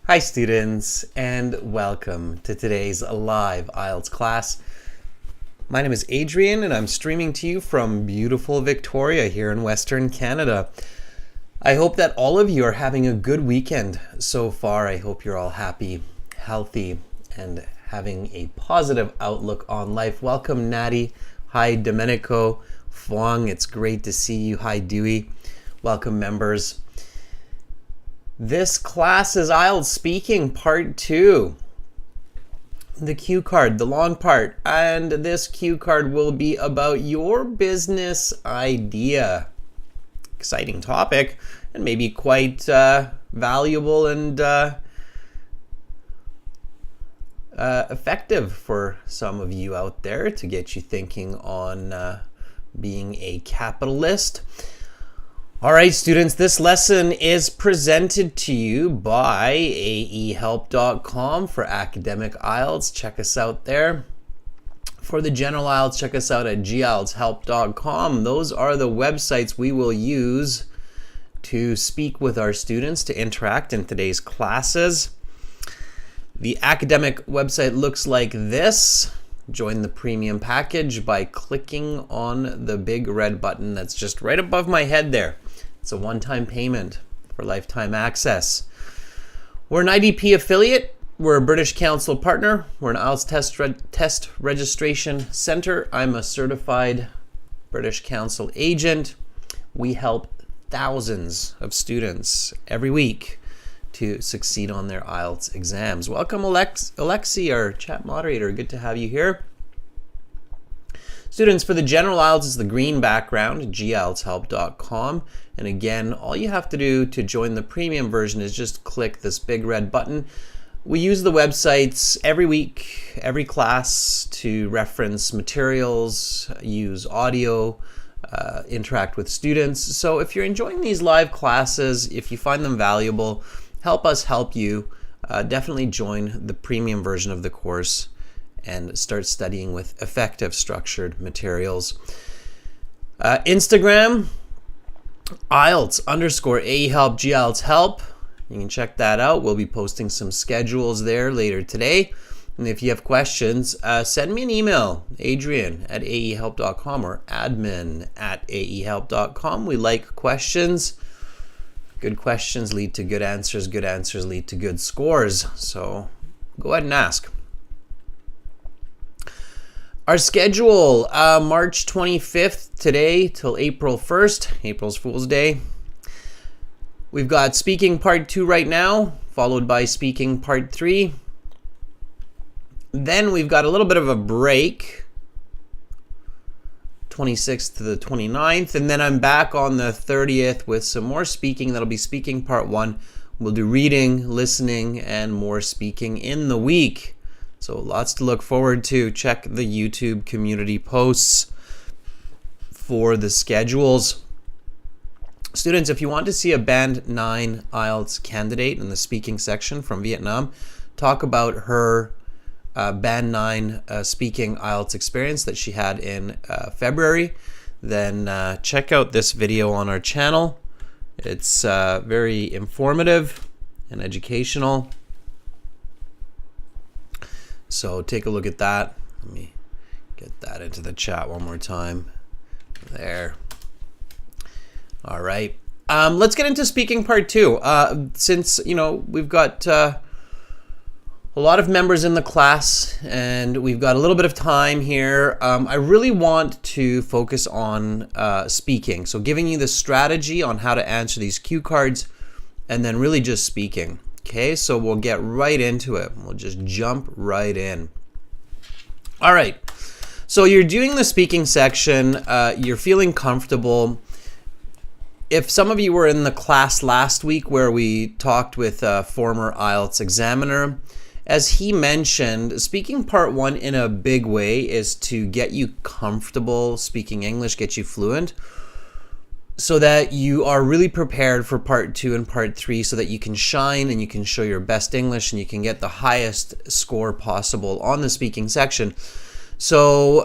Hi students, and welcome to today's live IELTS class. My name is Adrian and I'm streaming to you from beautiful Victoria here in Western Canada. I hope that all of you are having a good weekend so far. I hope you're all happy, healthy, and having a positive outlook on life. Welcome Natty. Hi Domenico. Fong, it's great to see you. Hi Dewey. Welcome members. This class is IELTS Speaking Part 2. The cue card, the long part. And this cue card will be about your business idea. Exciting topic and maybe quite valuable and effective for some of you out there to get you thinking on being a capitalist. All right, students, this lesson is presented to you by aehelp.com for academic IELTS. Check us out there. For the general IELTS, check us out at gieltshelp.com. Those are the websites we will use to speak with our students, to interact in today's classes. The academic website looks like this. Join the premium package by clicking on the big red button that's just right above my head there. It's a one-time payment for lifetime access. We're an IDP affiliate. We're a British Council partner. We're an IELTS test registration center. I'm a certified British Council agent. We help thousands of students every week to succeed on their IELTS exams. Welcome, Alexi, our chat moderator. Good to have you here. Students, for the general IELTS, it's the green background, gieltshelp.com. And again, all you have to do to join the premium version is just click this big red button. We use the websites every week, every class to reference materials, use audio, interact with students. So if you're enjoying these live classes, if you find them valuable, help us help you. Definitely join the premium version of the course and start studying with effective structured materials. Instagram, IELTS_AEhelp, GIELTS You can check that out. We'll be posting some schedules there later today. And if you have questions, send me an email, adrian@aehelp.com or admin@aehelp.com. We like questions. Good questions lead to good answers. Good answers lead to good scores. So go ahead and ask. Our schedule, March 25th today till April 1st, April's Fool's Day. We've got Speaking Part 2 right now, followed by Speaking Part 3. Then we've got a little bit of a break, 26th to the 29th, and then I'm back on the 30th with some more speaking. That'll be Speaking Part 1. We'll do reading, listening, and more speaking in the week. So lots to look forward to. Check the YouTube community posts for the schedules. Students, if you want to see a Band 9 IELTS candidate in the speaking section from Vietnam, talk about her Band 9 speaking IELTS experience that she had in February, then check out this video on our channel. It's very informative and educational. So take a look at that. Let me get that into the chat one more time. There. All right. Let's get into Speaking Part 2. Since, we've got a lot of members in the class and we've got a little bit of time here, I really want to focus on speaking. So giving you the strategy on how to answer these cue cards and then really just speaking. Okay, so we'll get right into it. We'll just jump right in. All right, so you're doing the speaking section. You're feeling comfortable. If some of you were in the class last week where we talked with a former IELTS examiner, as he mentioned, Speaking Part 1 in a big way is to get you comfortable speaking English, get you fluent, so that you are really prepared for Part 2 and Part 3 so that you can shine and you can show your best English and you can get the highest score possible on the speaking section. So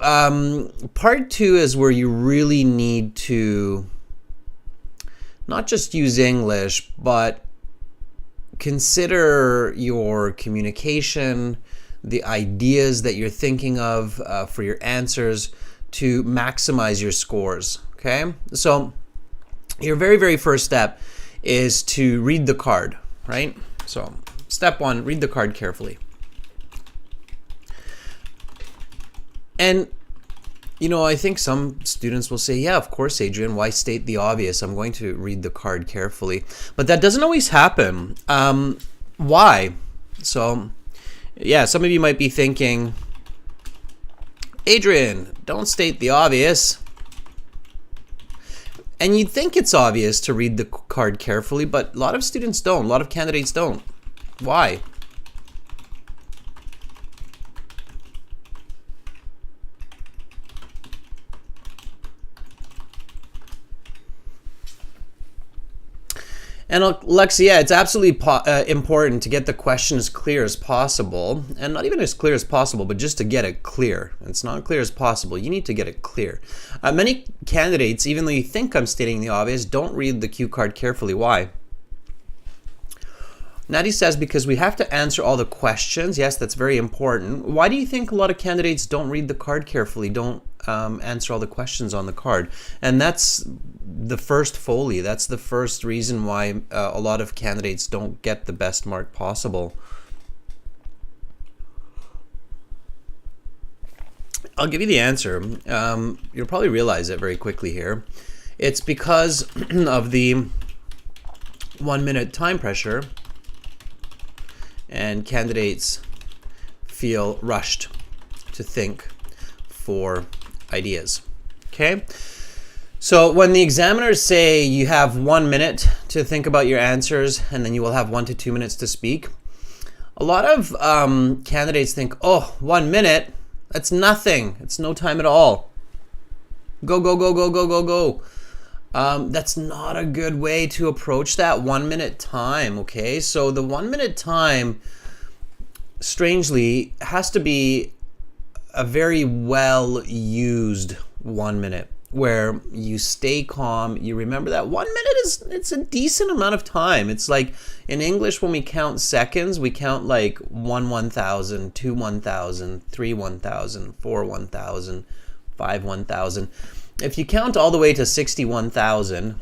Part 2 is where you really need to not just use English, but consider your communication, the ideas that you're thinking of for your answers to maximize your scores, okay? So your very, very first step is to read the card, right? So step one, read the card carefully. And I think some students will say, yeah, of course, Adrian, why state the obvious? I'm going to read the card carefully. But that doesn't always happen. Why? So, yeah, some of you might be thinking, Adrian, don't state the obvious. And you'd think it's obvious to read the card carefully, but a lot of students don't. A lot of candidates don't. Why? And Lexi, yeah, it's absolutely important to get the question as clear as possible, and not even as clear as possible, but just to get it clear. It's not clear as possible. You need to get it clear. Many candidates, even though you think I'm stating the obvious, don't read the cue card carefully. Why? Natty says, because we have to answer all the questions. Yes, that's very important. Why do you think a lot of candidates don't read the card carefully, don't answer all the questions on the card? And that's the first folly. That's the first reason why a lot of candidates don't get the best mark possible. I'll give you the answer. You'll probably realize it very quickly here. It's because of the 1 minute time pressure, and candidates feel rushed to think for ideas. Okay? So when the examiners say you have 1 minute to think about your answers and then you will have 1 to 2 minutes to speak, a lot of candidates think, oh, 1 minute, that's nothing. It's no time at all. Go, go, go, go, go, go, go. That's not a good way to approach that 1 minute time, okay? So the 1 minute time, strangely, has to be a very well used 1 minute where you stay calm. You remember that 1 minute it's a decent amount of time. It's like in English when we count seconds, we count like 1 1,000, 2 1,000, 3 1,000, 4 1,000, 5 1,000. If you count all the way to 61,000,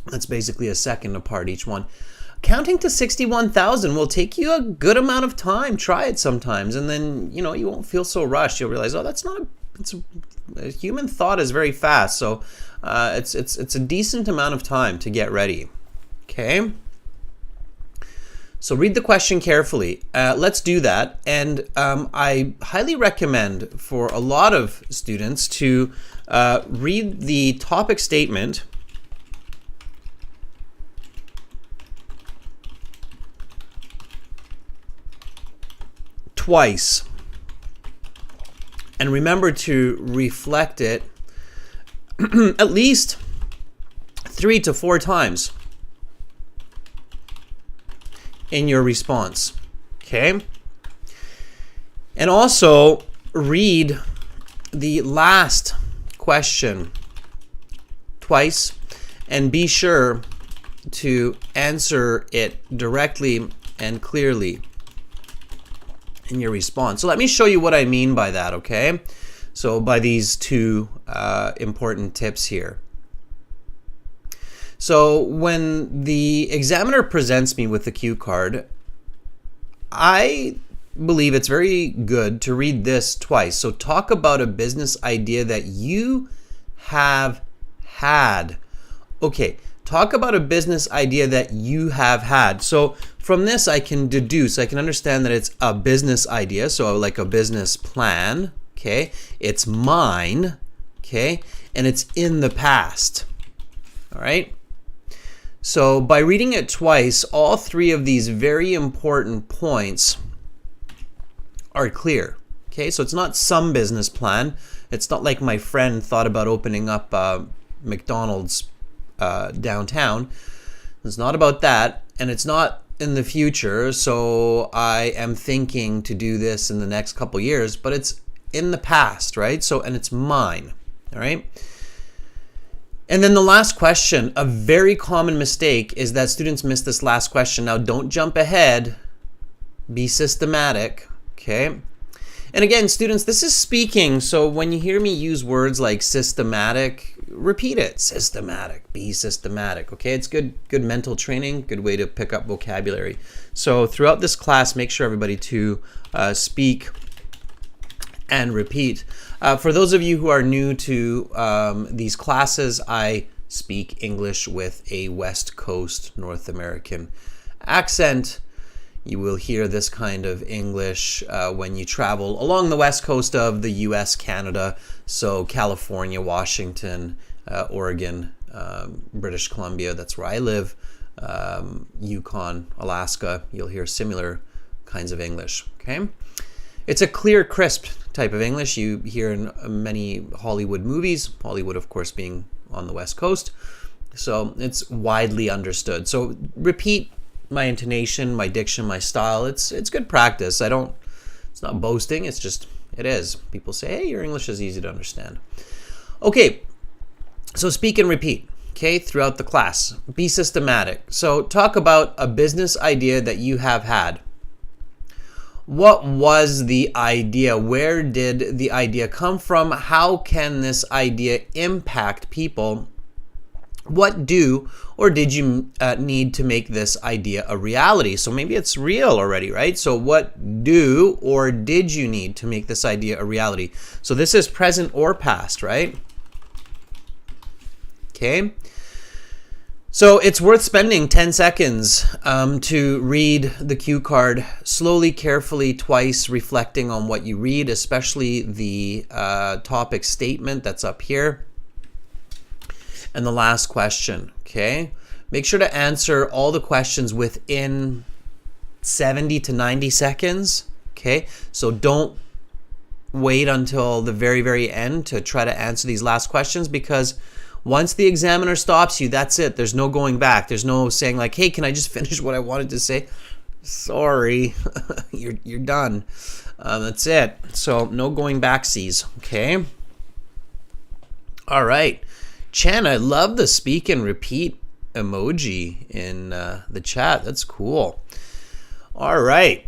that's basically a second apart each one. Counting to 61,000 will take you a good amount of time. Try it sometimes, and then you won't feel so rushed. You'll realize, oh, that's not a human thought is very fast, so it's a decent amount of time to get ready. Okay. So read the question carefully. Let's do that, and I highly recommend for a lot of students to read the topic statement twice, and remember to reflect it at least 3 to 4 times in your response. Okay? And also read the last question twice and be sure to answer it directly and clearly in your response. So let me show you what I mean by that, okay? So by these two important tips here. So when the examiner presents me with the cue card, I believe it's very good to read this twice. So talk about a business idea that you have had. Okay, talk about a business idea that you have had. So from this, I can deduce, I can understand that it's a business idea, so like a business plan, okay? It's mine, okay? And it's in the past, all right? So by reading it twice, all 3 of these very important points are clear, okay? So it's not some business plan. It's not like my friend thought about opening up McDonald's downtown. It's not about that, and it's not in the future, so I am thinking to do this in the next couple years, but it's in the past, right? So, and it's mine, all right? And then the last question, a very common mistake is that students miss this last question. Now, don't jump ahead. Be systematic, okay? And again, students, this is speaking, so when you hear me use words like systematic, repeat it. Systematic, be systematic, okay? It's good mental training, good way to pick up vocabulary. So throughout this class, make sure everybody to speak and repeat. For those of you who are new to these classes, I speak English with a West Coast North American accent. You will hear this kind of English when you travel along the west coast of the US, Canada, so California, Washington, Oregon, British Columbia, that's where I live, Yukon, Alaska. You'll hear similar kinds of English, okay? It's a clear, crisp type of English you hear in many Hollywood movies, Hollywood, of course, being on the West Coast. So it's widely understood. So repeat my intonation, my diction, my style. It's good practice. It's not boasting, it's just, it is. People say, hey, your English is easy to understand. Okay, so speak and repeat, okay, throughout the class. Be systematic. So talk about a business idea that you have had. What was the idea? Where did the idea come from? How can this idea impact people? What do or did you need to make this idea a reality? So maybe it's real already, right? So what do or did you need to make this idea a reality? So this is present or past, right? Okay. So it's worth spending 10 seconds to read the cue card slowly, carefully, twice, reflecting on what you read, especially the topic statement that's up here. And the last question, okay? Make sure to answer all the questions within 70 to 90 seconds, okay? So don't wait until the very, very end to try to answer these last questions, because once the examiner stops you, that's it. There's no going back. There's no saying like, hey, can I just finish what I wanted to say? Sorry, you're done. That's it. So no going backsies, okay? All right. Chen, I love the speak and repeat emoji in the chat. That's cool. All right.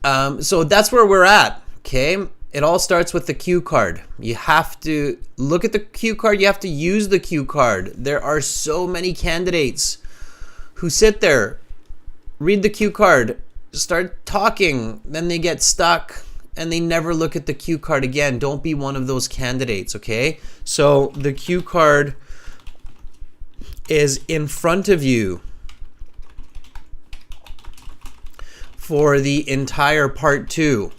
So that's where we're at, okay? It all starts with the cue card. You have to look at the cue card. You have to use the cue card. There are so many candidates who sit there, read the cue card, start talking, then they get stuck and they never look at the cue card again. Don't be one of those candidates, okay? So the cue card is in front of you for the entire part 2,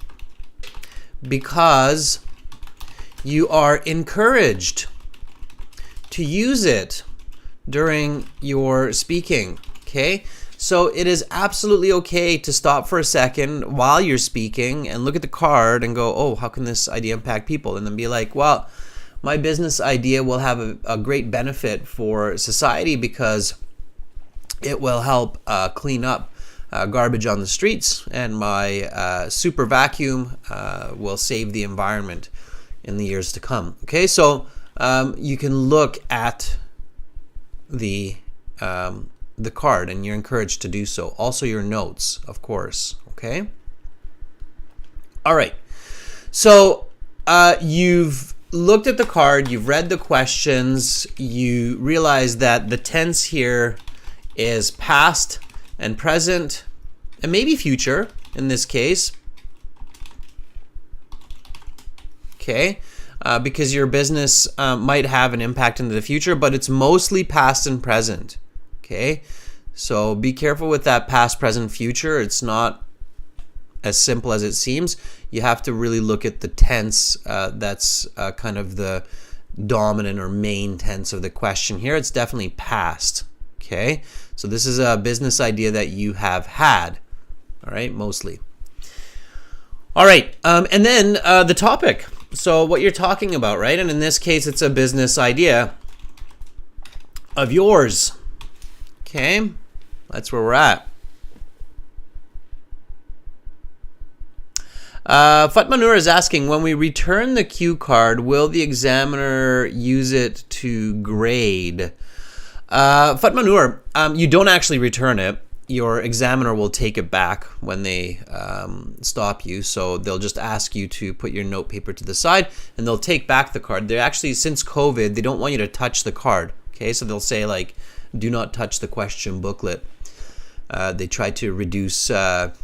because you are encouraged to use it during your speaking, okay? So it is absolutely okay to stop for a second while you're speaking and look at the card and go, oh, how can this idea impact people? And then be like, well, my business idea will have a great benefit for society because it will help clean up garbage on the streets, and my super vacuum will save the environment in the years to come. Okay, so you can look at the card, and you're encouraged to do so. Also your notes, of course. Okay. All right. So you've looked at the card, you've read the questions, you realize that the tense here is past and present, and maybe future in this case. Okay, because your business might have an impact into the future, but it's mostly past and present. Okay, so be careful with that past, present, future. It's not as simple as it seems. You have to really look at the tense that's kind of the dominant or main tense of the question here. It's definitely past. Okay, so this is a business idea that you have had, all right, mostly. All right, and then the topic. So what you're talking about, right? And in this case, it's a business idea of yours. Okay, that's where we're at. Fatmanur is asking, when we return the cue card, will the examiner use it to grade? Fatmanur, you don't actually return it. Your examiner will take it back when they stop you. So they'll just ask you to put your note paper to the side, and they'll take back the card. They're actually, since COVID, they don't want you to touch the card. Okay, so they'll say, like, do not touch the question booklet. They try to reduce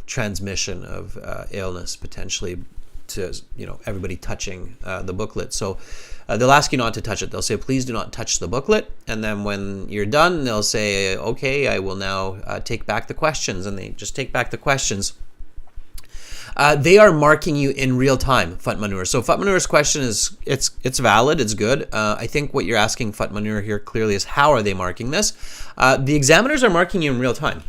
transmission of illness potentially to, you know, everybody touching the booklet. So they'll ask you not to touch it. They'll say, please do not touch the booklet. And then when you're done, they'll say, okay, I will now take back the questions. And they just take back the questions. They are marking you in real time, Fatmanur. So Fatmanur's question is, it's valid, it's good. I think what you're asking Fatmanur here clearly is, how are they marking this? The examiners are marking you in real time.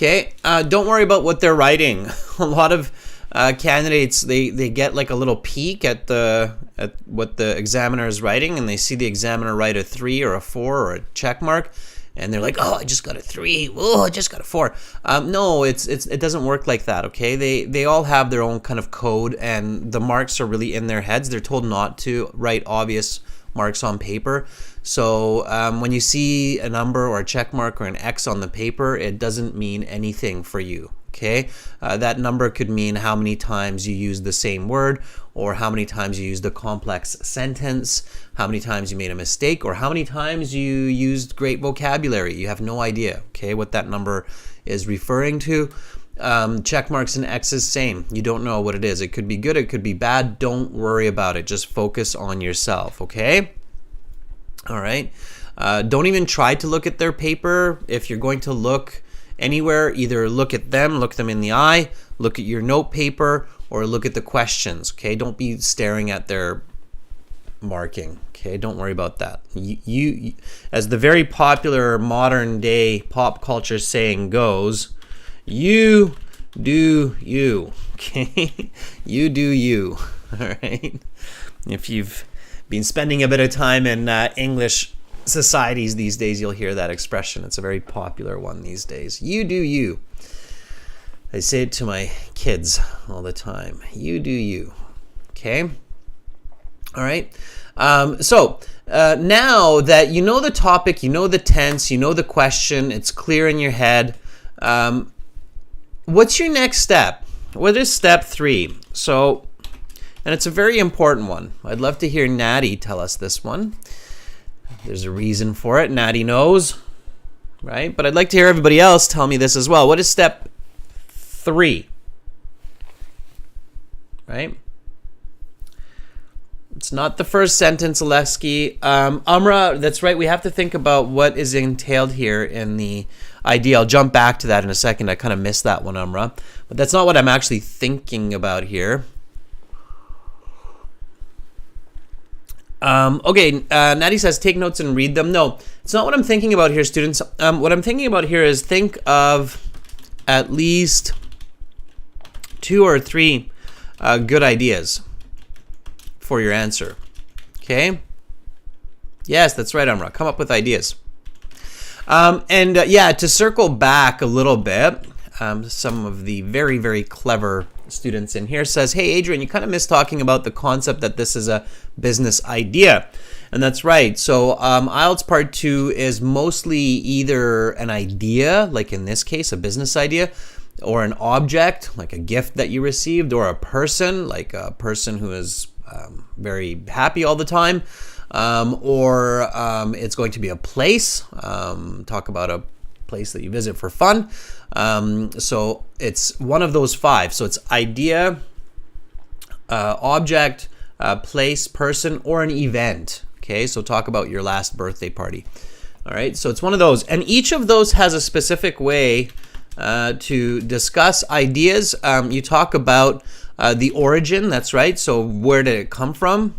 Okay, don't worry about what they're writing. A lot of candidates, they get like a little peek at what the examiner is writing, and they see the examiner write a 3 or a 4 or a check mark, and they're like, oh, I just got a 3. Oh, I just got a 4. No, it doesn't work like that. Okay, they all have their own kind of code, and the marks are really in their heads. They're told not to write obvious marks on paper. So when you see a number or a check mark or an X on the paper, it doesn't mean anything for you. Okay, that number could mean how many times you use the same word, or how many times you used a complex sentence, how many times you made a mistake, or how many times you used great vocabulary. You have no idea, okay, what that number is referring to. Check marks and X's, same. You don't know what it is. It could be good, it could be bad. Don't worry about it. Just focus on yourself, okay? All right. Don't even try to look at their paper. If you're going to look anywhere, either look at them, look them in the eye, look at your note paper, or look at the questions, okay? Don't be staring at their marking, okay? Don't worry about that. You as the very popular modern day pop culture saying goes, you do you, okay? You do you, all right? If you've been spending a bit of time in English societies these days, you'll hear that expression. It's a very popular one these days. You do you. I say it to my kids all the time. You do you. Okay? All right? So now that you know the topic, you know the tense, you know the question, it's clear in your head, what's your next step? What is step 3? So, and it's a very important one. I'd love to hear Natty tell us this one. There's a reason for it. Natty knows, right? But I'd like to hear everybody else tell me this as well. What is step 3? Right? It's not the first sentence, Alexi. Amra, that's right. We have to think about what is entailed here in the idea. I'll jump back to that in a second. I kind of missed that one, Amra. But that's not what I'm actually thinking about here. Okay, Natty says, take notes and read them. No, it's not what I'm thinking about here, students. What I'm thinking about here is think of at least 2 or 3 good ideas for your answer. Okay? Yes, that's right, Amra. Come up with ideas. Yeah, to circle back a little bit, some of the very, very clever students in here says, hey, Adrian, you kind of missed talking about the concept that this is a business idea. And that's right. So IELTS Part 2 is mostly either an idea, like in this case, a business idea, or an object, like a gift that you received, or a person, like a person who is very happy all the time, or it's going to be a place. Talk about a place that you visit for fun. So it's one of those 5. So it's idea, object, place, person, or an event. Okay, so talk about your last birthday party. All right, so it's one of those. And each of those has a specific way to discuss ideas. You talk about the origin, that's right. So where did it come from?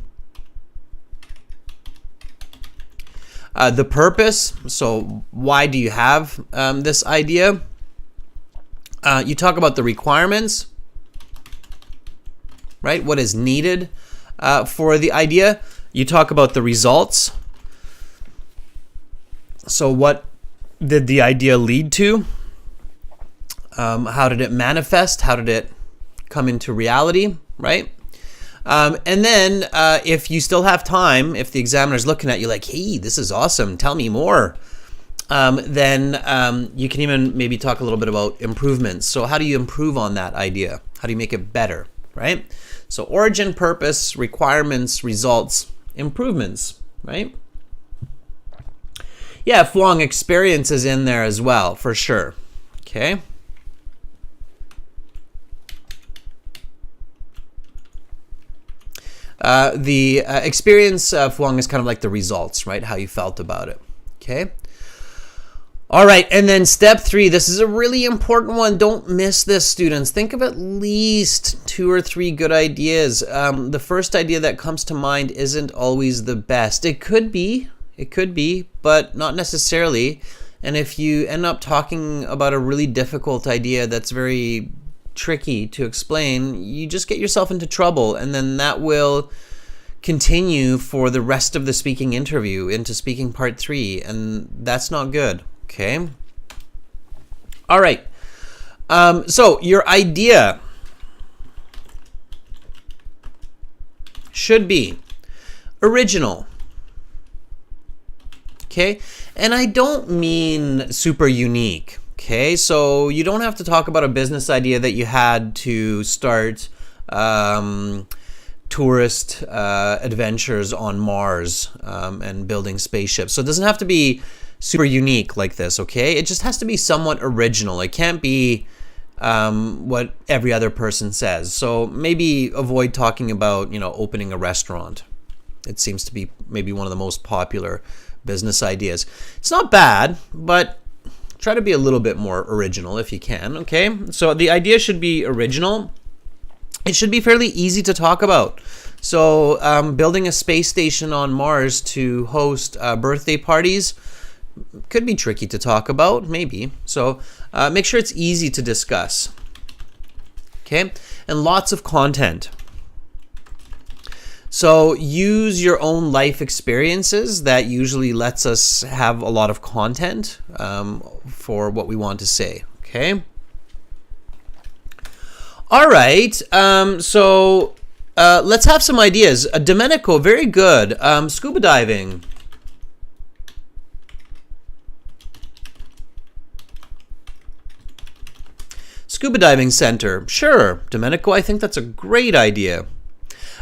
The purpose, so why do you have this idea? You talk about the requirements, right? What is needed for the idea. You talk about the results. So what did the idea lead to? How did it manifest? How did it come into reality, right? And then if you still have time, if the examiner's looking at you like, hey, this is awesome, tell me more, then you can even maybe talk a little bit about improvements. So how do you improve on that idea? How do you make it better, right? So origin, purpose, requirements, results, improvements, right? Yeah, Fuang, experience is in there as well, for sure. Okay. The experience, Fuang, is kind of like the results, right? How you felt about it. Okay. All right, and then step 3. This is a really important one. Don't miss this, students. Think of at least 2 or 3 good ideas. The first idea that comes to mind isn't always the best. It could be, but not necessarily. And if you end up talking about a really difficult idea that's very tricky to explain, you just get yourself into trouble, and then that will continue for the rest of the speaking interview into speaking part 3, and that's not good. Okay. All right. So your idea should be original. Okay. And I don't mean super unique. Okay. So you don't have to talk about a business idea that you had to start tourist adventures on Mars and building spaceships. So it doesn't have to be super unique like this, okay? It just has to be somewhat original. It can't be what every other person says. So maybe avoid talking about, opening a restaurant. It seems to be maybe one of the most popular business ideas. It's not bad, but try to be a little bit more original if you can, okay? So the idea should be original. It should be fairly easy to talk about. So building a space station on Mars to host birthday parties could be tricky to talk about, maybe. So make sure it's easy to discuss. Okay, and lots of content. So use your own life experiences. That usually lets us have a lot of content for what we want to say. Okay. All right. So let's have some ideas. Domenico, very good. Scuba diving. Scuba diving center. Sure. Domenico, I think that's a great idea.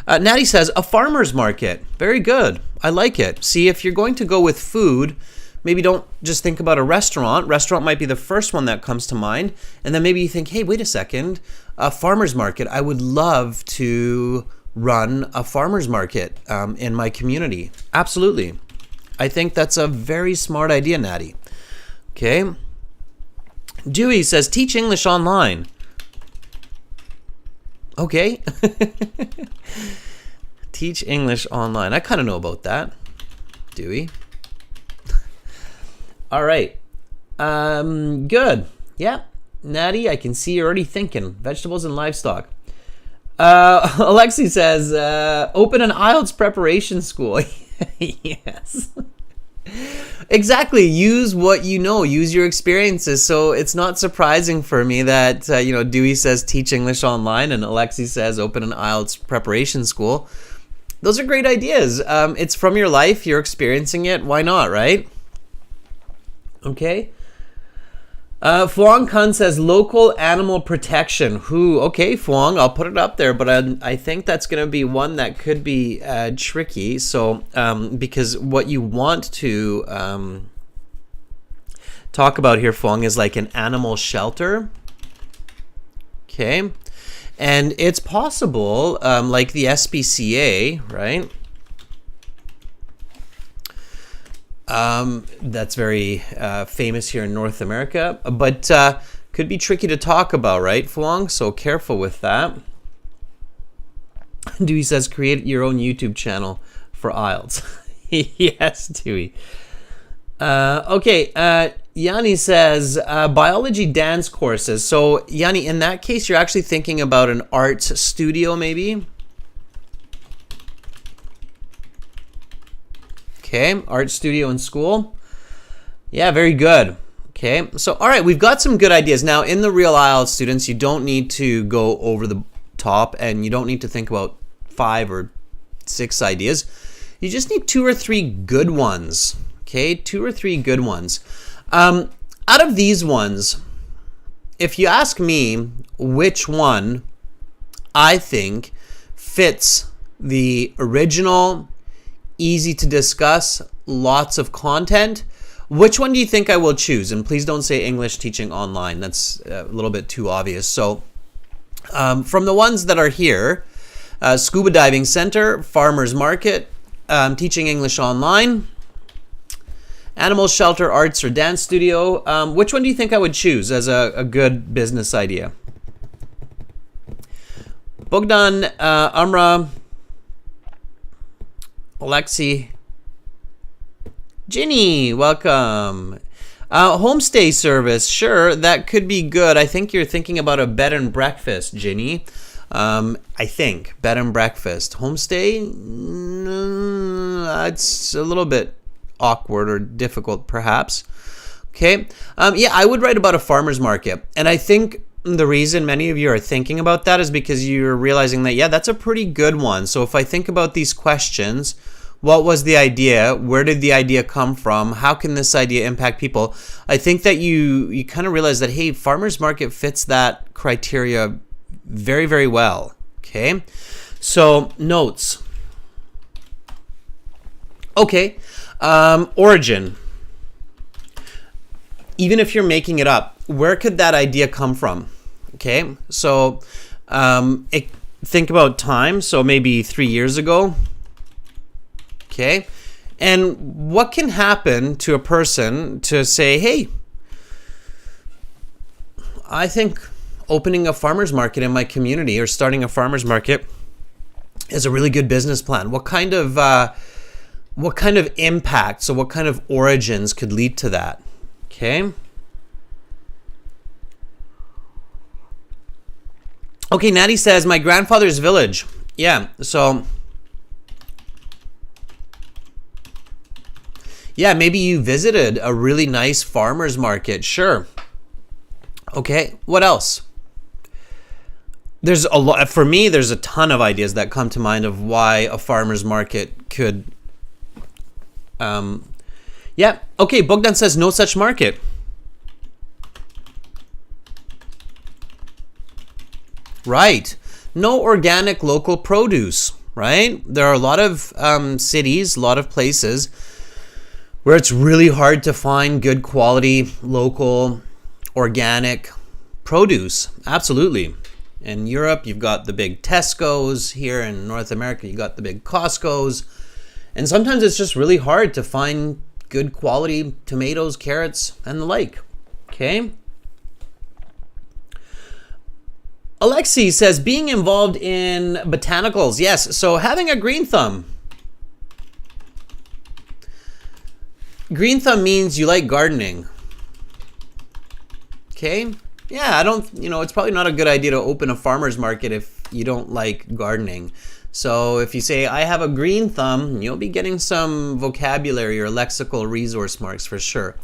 Natty says, a farmer's market. Very good. I like it. See, if you're going to go with food, maybe don't just think about a restaurant. Restaurant might be the first one that comes to mind. And then maybe you think, hey, wait a second. A farmer's market. I would love to run a farmer's market in my community. Absolutely. I think that's a very smart idea, Natty. Okay. Dewey says, teach English online. Okay. Teach English online. I kind of know about that, Dewey. All right. Good. Yeah. Natty, I can see you're already thinking. Vegetables and livestock. Alexi says, open an IELTS preparation school. Yes. Exactly. Use what you know. Use your experiences. So it's not surprising for me that, Dewey says teach English online and Alexi says open an IELTS preparation school. Those are great ideas. It's from your life. You're experiencing it. Why not, right? Okay. Fuang Kun says local animal protection. Okay, Fuang, I'll put it up there, but I think that's going to be one that could be tricky. So, because what you want to talk about here, Fuang, is like an animal shelter. Okay. And it's possible, like the SPCA, right? That's very famous here in North America, but could be tricky to talk about, right, Fuang? So careful with that. Dewey says create your own YouTube channel for IELTS. Yes, Dewey. Okay, Yanni says biology dance courses. So Yanni, in that case, you're actually thinking about an arts studio maybe? Okay, art studio in school. Yeah, very good. Okay, so all right, we've got some good ideas. Now, in the real IELTS students, you don't need to go over the top and you don't need to think about 5 or 6 ideas. You just need 2 or 3 good ones. Okay, 2 or 3 good ones. Out of these ones, if you ask me which one I think fits the original, easy to discuss, lots of content, which one do you think I will choose? And please don't say English teaching online. That's a little bit too obvious. So from the ones that are here, Scuba Diving Center, Farmers Market, Teaching English Online, Animal Shelter, Arts, or Dance Studio, which one do you think I would choose as a good business idea? Bogdan, Amra, Alexi, Ginny, welcome. Homestay service, sure, that could be good. I think you're thinking about a bed and breakfast, Ginny. I think bed and breakfast. Homestay, it's a little bit awkward or difficult, perhaps. Okay, yeah, I would write about a farmer's market, and I think the reason many of you are thinking about that is because you're realizing that, yeah, that's a pretty good one. So if I think about these questions, what was the idea? Where did the idea come from? How can this idea impact people? I think that you kind of realize that, hey, farmers market fits that criteria very, very well. Okay, so notes. Okay, origin. Even if you're making it up, where could that idea come from? Okay, so think about time. So maybe 3 years ago. Okay, and what can happen to a person to say, hey, I think opening a farmer's market in my community or starting a farmer's market is a really good business plan. What kind of impact, so what kind of origins could lead to that? Okay. Okay, Natty says, my grandfather's village. Yeah, so yeah, maybe you visited a really nice farmer's market. Sure. Okay, what else? There's a lot, for me, there's a ton of ideas that come to mind of why a farmer's market could, yeah, okay, Bogdan says no such market. Right, no organic local produce, right? There are a lot of cities, a lot of places where it's really hard to find good quality, local, organic produce. Absolutely. In Europe, you've got the big Tesco's. Here in North America, you've got the big Costco's. And sometimes it's just really hard to find good quality tomatoes, carrots, and the like. Okay? Alexi says, being involved in botanicals. Yes, so having a green thumb. Green thumb means you like gardening. Okay? Yeah, it's probably not a good idea to open a farmer's market if you don't like gardening. So if you say, I have a green thumb, you'll be getting some vocabulary or lexical resource marks for sure.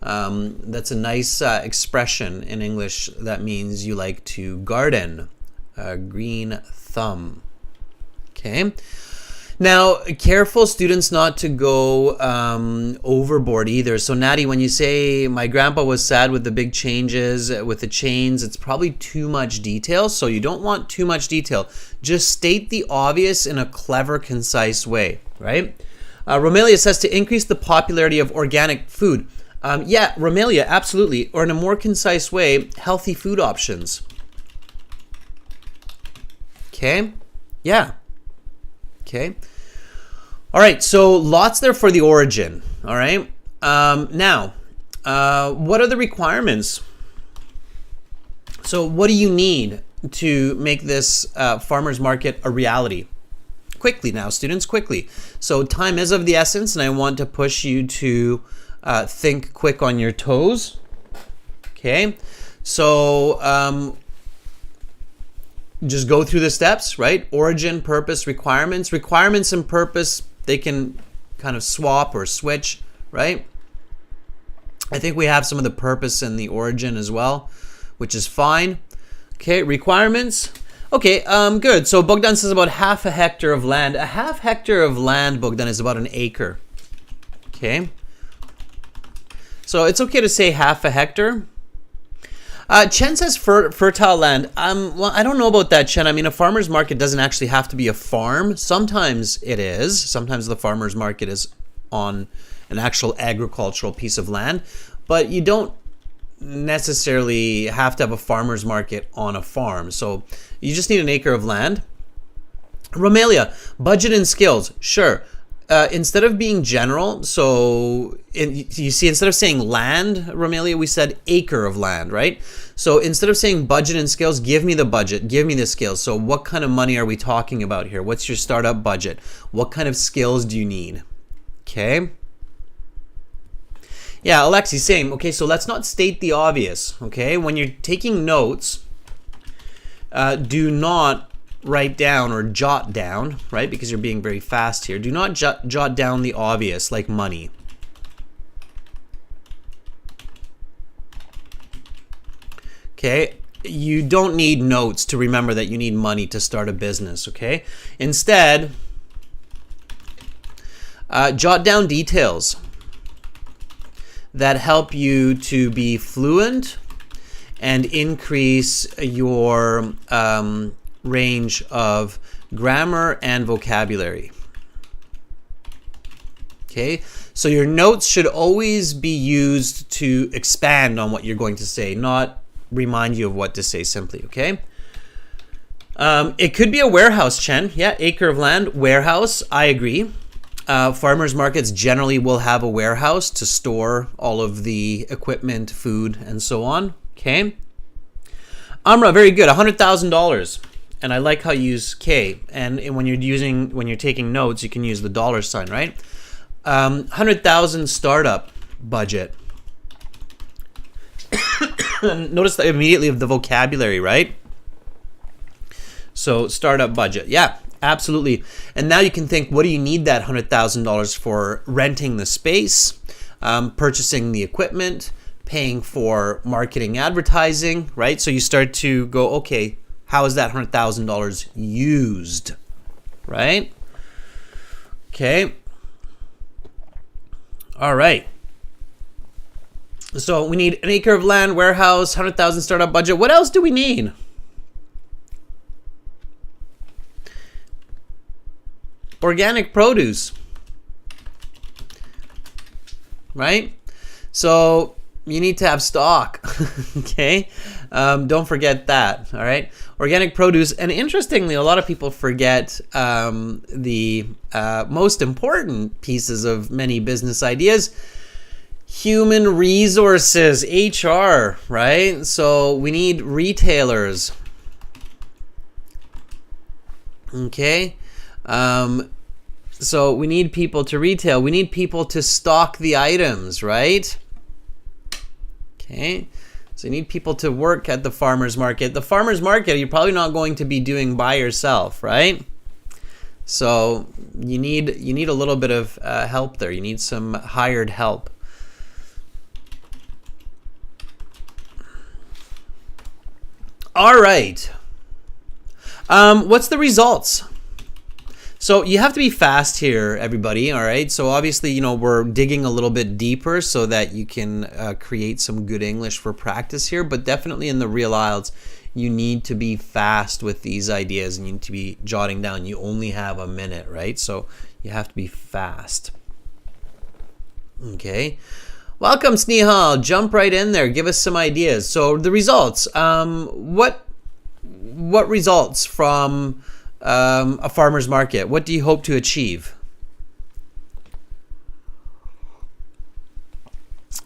That's a nice expression in English that means you like to garden. A green thumb. Okay? Now, careful students not to go overboard either. So Natty, when you say my grandpa was sad with the big changes with the chains, it's probably too much detail. So you don't want too much detail. Just state the obvious in a clever, concise way, right? Romelia says to increase the popularity of organic food. Yeah, Romelia, absolutely. Or in a more concise way, healthy food options. Okay? Yeah. Okay. All right, so lots there for the origin. All right. Now, what are the requirements? So what do you need to make this farmer's market a reality? Quickly now, students, quickly. So time is of the essence, and I want to push you to think quick on your toes. Okay, so just go through the steps, right? Origin, purpose, requirements. Requirements and purpose, they can kind of swap or switch, right? I think we have some of the purpose and the origin as well, which is fine. Okay, requirements. Okay, good. So Bogdan says about half a hectare of land. A half hectare of land, Bogdan, is about an acre. Okay. So it's okay to say half a hectare. Chen says fertile land. Well, I don't know about that, Chen. I mean, a farmer's market doesn't actually have to be a farm. Sometimes it is. Sometimes the farmer's market is on an actual agricultural piece of land. But you don't necessarily have to have a farmer's market on a farm. So you just need an acre of land. Romelia, budget and skills. Sure. Instead of being general, so you see, instead of saying land, Romelia, we said acre of land, right? So instead of saying budget and skills, give me the budget, give me the skills. So what kind of money are we talking about here? What's your startup budget? What kind of skills do you need? Okay. Yeah, Alexi, same. Okay, so let's not state the obvious, okay? When you're taking notes, do not write down or jot down, right? Because you're being very fast here. Do not jot down the obvious, like money. Okay, you don't need notes to remember that you need money to start a business, okay? Instead, jot down details that help you to be fluent and increase your range of grammar and vocabulary. Okay, so your notes should always be used to expand on what you're going to say, not remind you of what to say simply, okay? It could be a warehouse, Chen. Yeah, acre of land, warehouse, I agree. Farmers markets generally will have a warehouse to store all of the equipment, food, and so on, okay? Amra, very good, $100,000. And I like how you use K. And when you're taking notes, you can use the dollar sign, right? 100,000 startup budget. Notice that immediately of the vocabulary, right? So startup budget, yeah, absolutely. And now you can think, what do you need that $100,000 for? Renting the space, purchasing the equipment, paying for marketing, advertising, right? So you start to go, okay, how is that $100,000 used, right? Okay. All right. So we need an acre of land, warehouse, 100,000 startup budget. What else do we need? Organic produce, right? So you need to have stock, okay? Don't forget that, all right? Organic produce, and interestingly, a lot of people forget the most important pieces of many business ideas. Human resources, HR, right? So we need retailers, okay? So we need people to retail. We need people to stock the items, right? Okay, so you need people to work at the farmer's market. The farmer's market, you're probably not going to be doing by yourself, right? So you need a little bit of help there. You need some hired help. All right. What's the results? So you have to be fast here, everybody, all right? So obviously, you know, we're digging a little bit deeper so that you can create some good English for practice here, but definitely in the real IELTS, you need to be fast with these ideas and you need to be jotting down. You only have a minute, right? So you have to be fast. Okay. Welcome, Snehal. Jump right in there. Give us some ideas. So the results. What results from a farmer's market? What do you hope to achieve?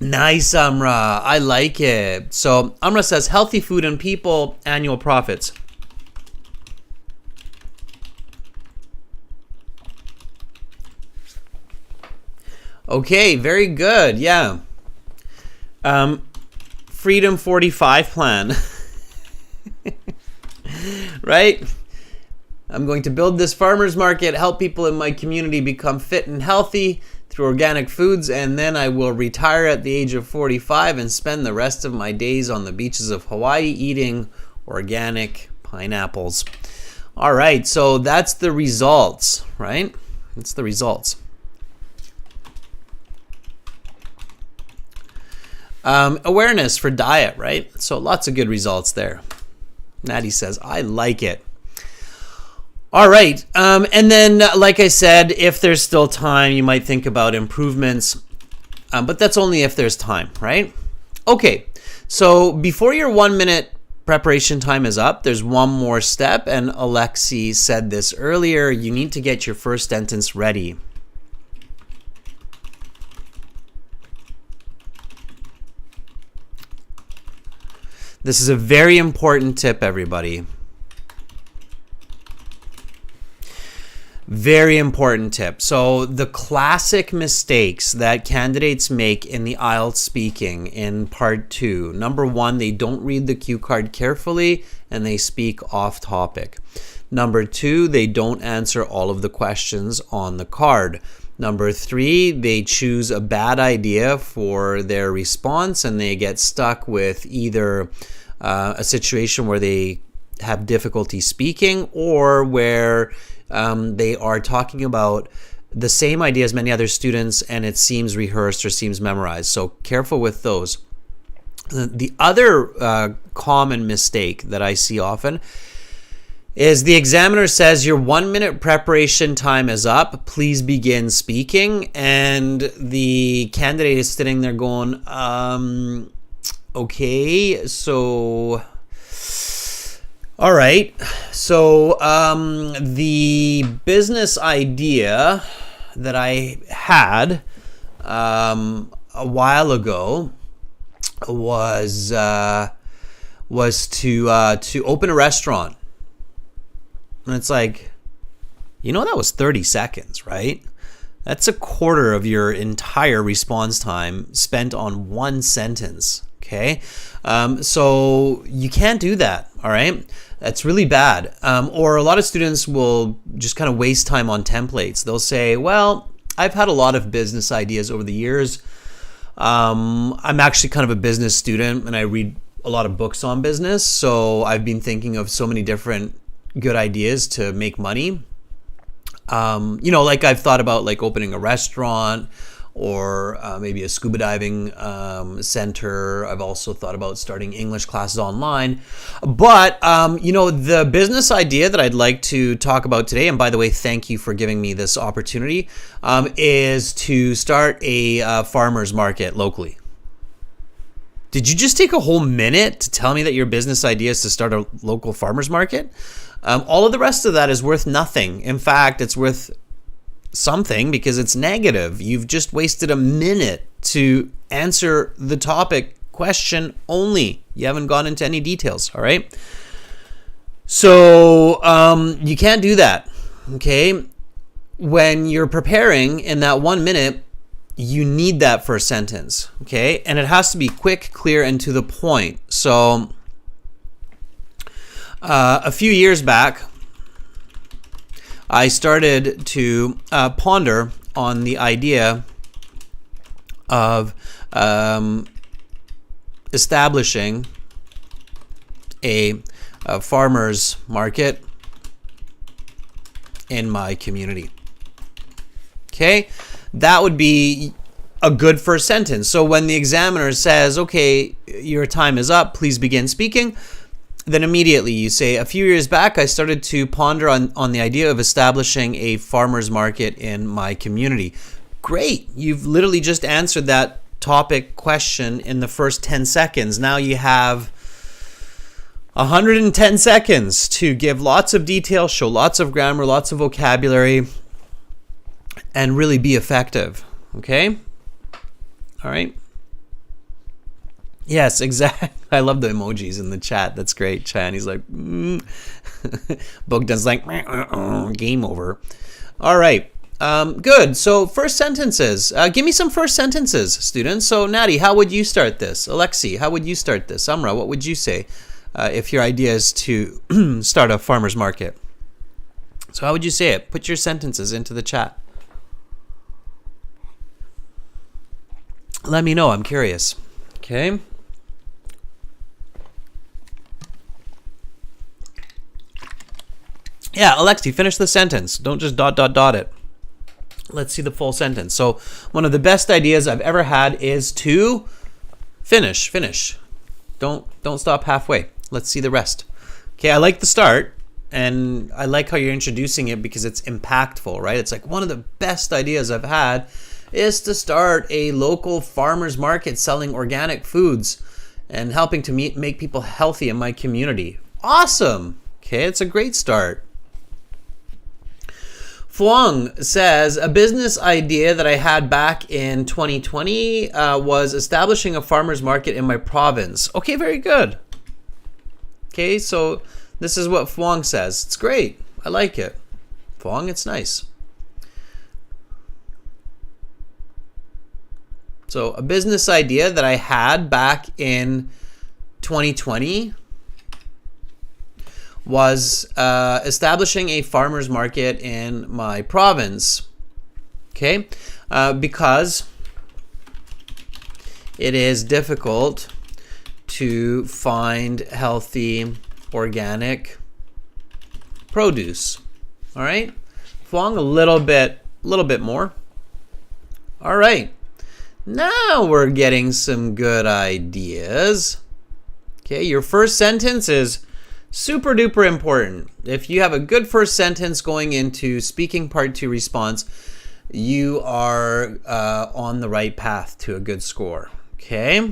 Nice, Amra. I like it. So Amra says healthy food and people, annual profits. Okay, very good. Yeah. Freedom 45 plan. Right? I'm going to build this farmer's market, help people in my community become fit and healthy through organic foods, and then I will retire at the age of 45 and spend the rest of my days on the beaches of Hawaii eating organic pineapples. All right, so that's the results, right? That's the results. Awareness for diet, right? So lots of good results there. Natty says, I like it. All right. And then, like I said, if there's still time, you might think about improvements. But that's only if there's time, right? Okay. So before your 1 minute preparation time is up, there's one more step. And Alexi said this earlier. You need to get your first sentence ready. This is a very important tip, everybody. Very important tip. So the classic mistakes that candidates make in the IELTS speaking in part 2. Number 1, they don't read the cue card carefully and they speak off topic. Number 2, they don't answer all of the questions on the card. Number 3, they choose a bad idea for their response and they get stuck with either a situation where they have difficulty speaking or where they are talking about the same idea as many other students and it seems rehearsed or seems memorized. So careful with those. The other common mistake that I see often is the examiner says your 1 minute preparation time is up, please begin speaking, and the candidate is sitting there going, okay, so all right, so the business idea that I had a while ago was to open a restaurant. And it's like, that was 30 seconds, right? That's a quarter of your entire response time spent on one sentence, okay? So you can't do that, all right? That's really bad. Or a lot of students will just kind of waste time on templates. They'll say, well, I've had a lot of business ideas over the years. I'm actually kind of a business student and I read a lot of books on business. So I've been thinking of so many different good ideas to make money. Like I've thought about like opening a restaurant or maybe a scuba diving center. I've also thought about starting English classes online. But, the business idea that I'd like to talk about today, and by the way, thank you for giving me this opportunity, is to start a farmer's market locally. Did you just take a whole minute to tell me that your business idea is to start a local farmer's market? All of the rest of that is worth nothing. In fact, it's worth something because it's negative. You've just wasted a minute to answer the topic question only. You haven't gone into any details, all right? So you can't do that, okay? When you're preparing in that 1 minute, you need that first sentence, okay? And it has to be quick, clear, and to the point. So a few years back, I started to ponder on the idea of establishing a farmer's market in my community. Okay, that would be a good first sentence. So when the examiner says, okay, your time is up, please begin speaking, then immediately you say, a few years back, I started to ponder on the idea of establishing a farmer's market in my community. Great. You've literally just answered that topic question in the first 10 seconds. Now you have 110 seconds to give lots of detail, show lots of grammar, lots of vocabulary, and really be effective. Okay? All right. Yes, exactly. I love the emojis in the chat. That's great. Chinese like, Bogdan's like, game over. All right. Good. So first sentences. Give me some first sentences, students. So Natty, how would you start this? Alexi, how would you start this? Amra, what would you say if your idea is to start a farmer's market? So how would you say it? Put your sentences into the chat. Let me know. I'm curious. Okay. Yeah, Alexi, finish the sentence. Don't just dot it. Let's see the full sentence. So one of the best ideas I've ever had is to finish. Don't stop halfway. Let's see the rest. Okay, I like the start, and I like how you're introducing it because it's impactful, right? It's like one of the best ideas I've had is to start a local farmer's market selling organic foods and helping to make people healthy in my community. Awesome. Okay, it's a great start. Fuang says, a business idea that I had back in 2020 was establishing a farmer's market in my province. Okay, very good. Okay, so this is what Fuang says. It's great. I like it. Fuang, it's nice. So a business idea that I had back in 2020 was establishing a farmer's market in my province, okay? Because it is difficult to find healthy organic produce. All right, Fuang, a little bit more. All right, now we're getting some good ideas. Okay, your first sentence is super duper important. If you have a good first sentence going into speaking part 2 response, you are on the right path to a good score. Okay.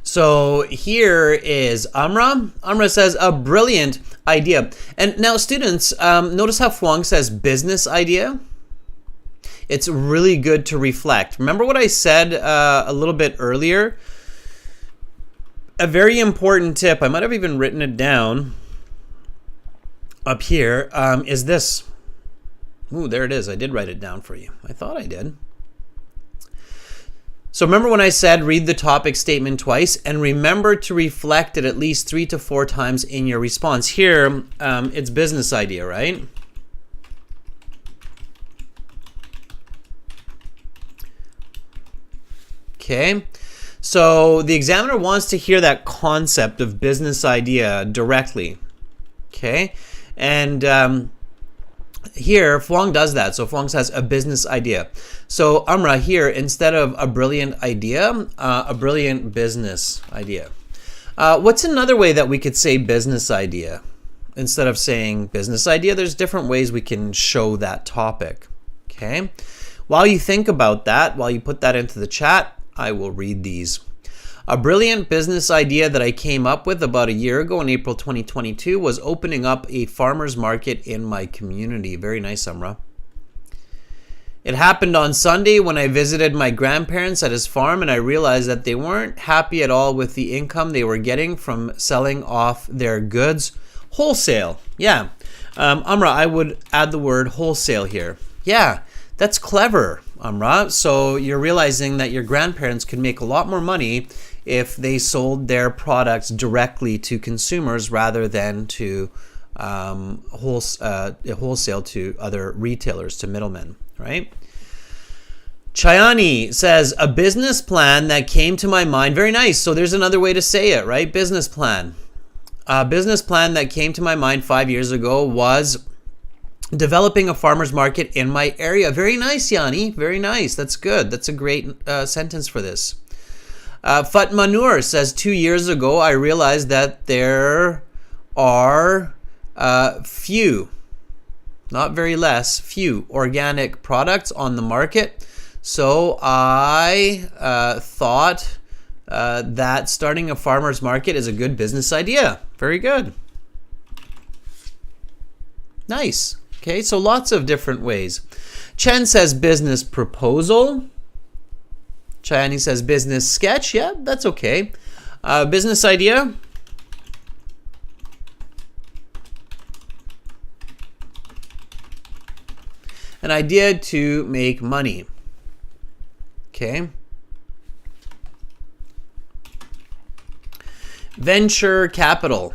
So here is Amra. Amra says a brilliant idea. And now students, notice how Fuang says business idea. It's really good to reflect. Remember what I said a little bit earlier? A very important tip, I might have even written it down up here, is this. Ooh, there it is. I did write it down for you. I thought I did. So remember when I said read the topic statement twice, and remember to reflect it at least 3 to 4 times in your response. Here, it's business idea, right? Okay. So the examiner wants to hear that concept of business idea directly, okay? And here, Fuang does that. So Fuang says a business idea. So Amra here, instead of a brilliant idea, a brilliant business idea. What's another way that we could say business idea? Instead of saying business idea, there's different ways we can show that topic, okay? While you think about that, while you put that into the chat, I will read these. A brilliant business idea that I came up with about a year ago in April 2022 was opening up a farmer's market in my community. Very nice, Amra. It happened on Sunday when I visited my grandparents at his farm, and I realized that they weren't happy at all with the income they were getting from selling off their goods wholesale. Yeah, Amra, I would add the word wholesale here. Yeah, that's clever, Amra. So you're realizing that your grandparents could make a lot more money if they sold their products directly to consumers rather than to wholesale to other retailers, to middlemen, right? Chayani says, a business plan that came to my mind. Very nice. So there's another way to say it, right? Business plan. A business plan that came to my mind 5 years ago was developing a farmer's market in my area. Very nice, Yanni. Very nice. That's good. That's a great sentence for this. Fatma Noor says, 2 years ago, I realized that there are few organic products on the market. So I thought that starting a farmer's market is a good business idea. Very good. Nice. Okay, so lots of different ways. Chen says business proposal. Chayani says business sketch. Yeah, that's okay. Business idea. An idea to make money. Okay. Venture capital.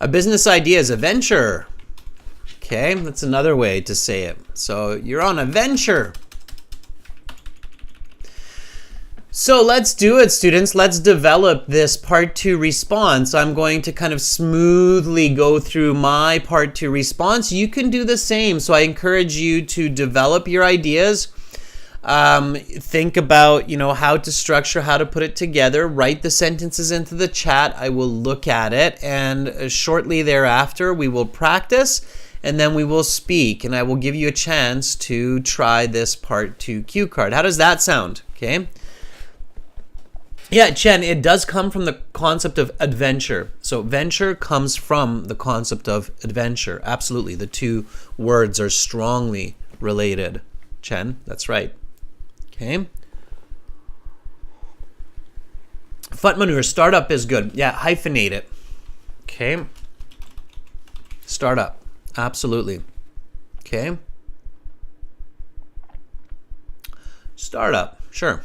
A business idea is a venture. Okay, that's another way to say it. So you're on a venture. So let's do it, students. Let's develop this part 2 response. I'm going to kind of smoothly go through my part 2 response. You can do the same. So I encourage you to develop your ideas. Think about, how to structure, how to put it together. Write the sentences into the chat. I will look at it, and shortly thereafter we will practice, and then we will speak, and I will give you a chance to try this part 2 cue card. How does that sound? Okay. Yeah, Chen, it does come from the concept of adventure. So venture comes from the concept of adventure. Absolutely. The two words are strongly related. Chen, that's right. Okay. Fut manure, startup is good. Yeah, hyphenate it. Okay. Startup. Absolutely. Okay. Startup. Sure.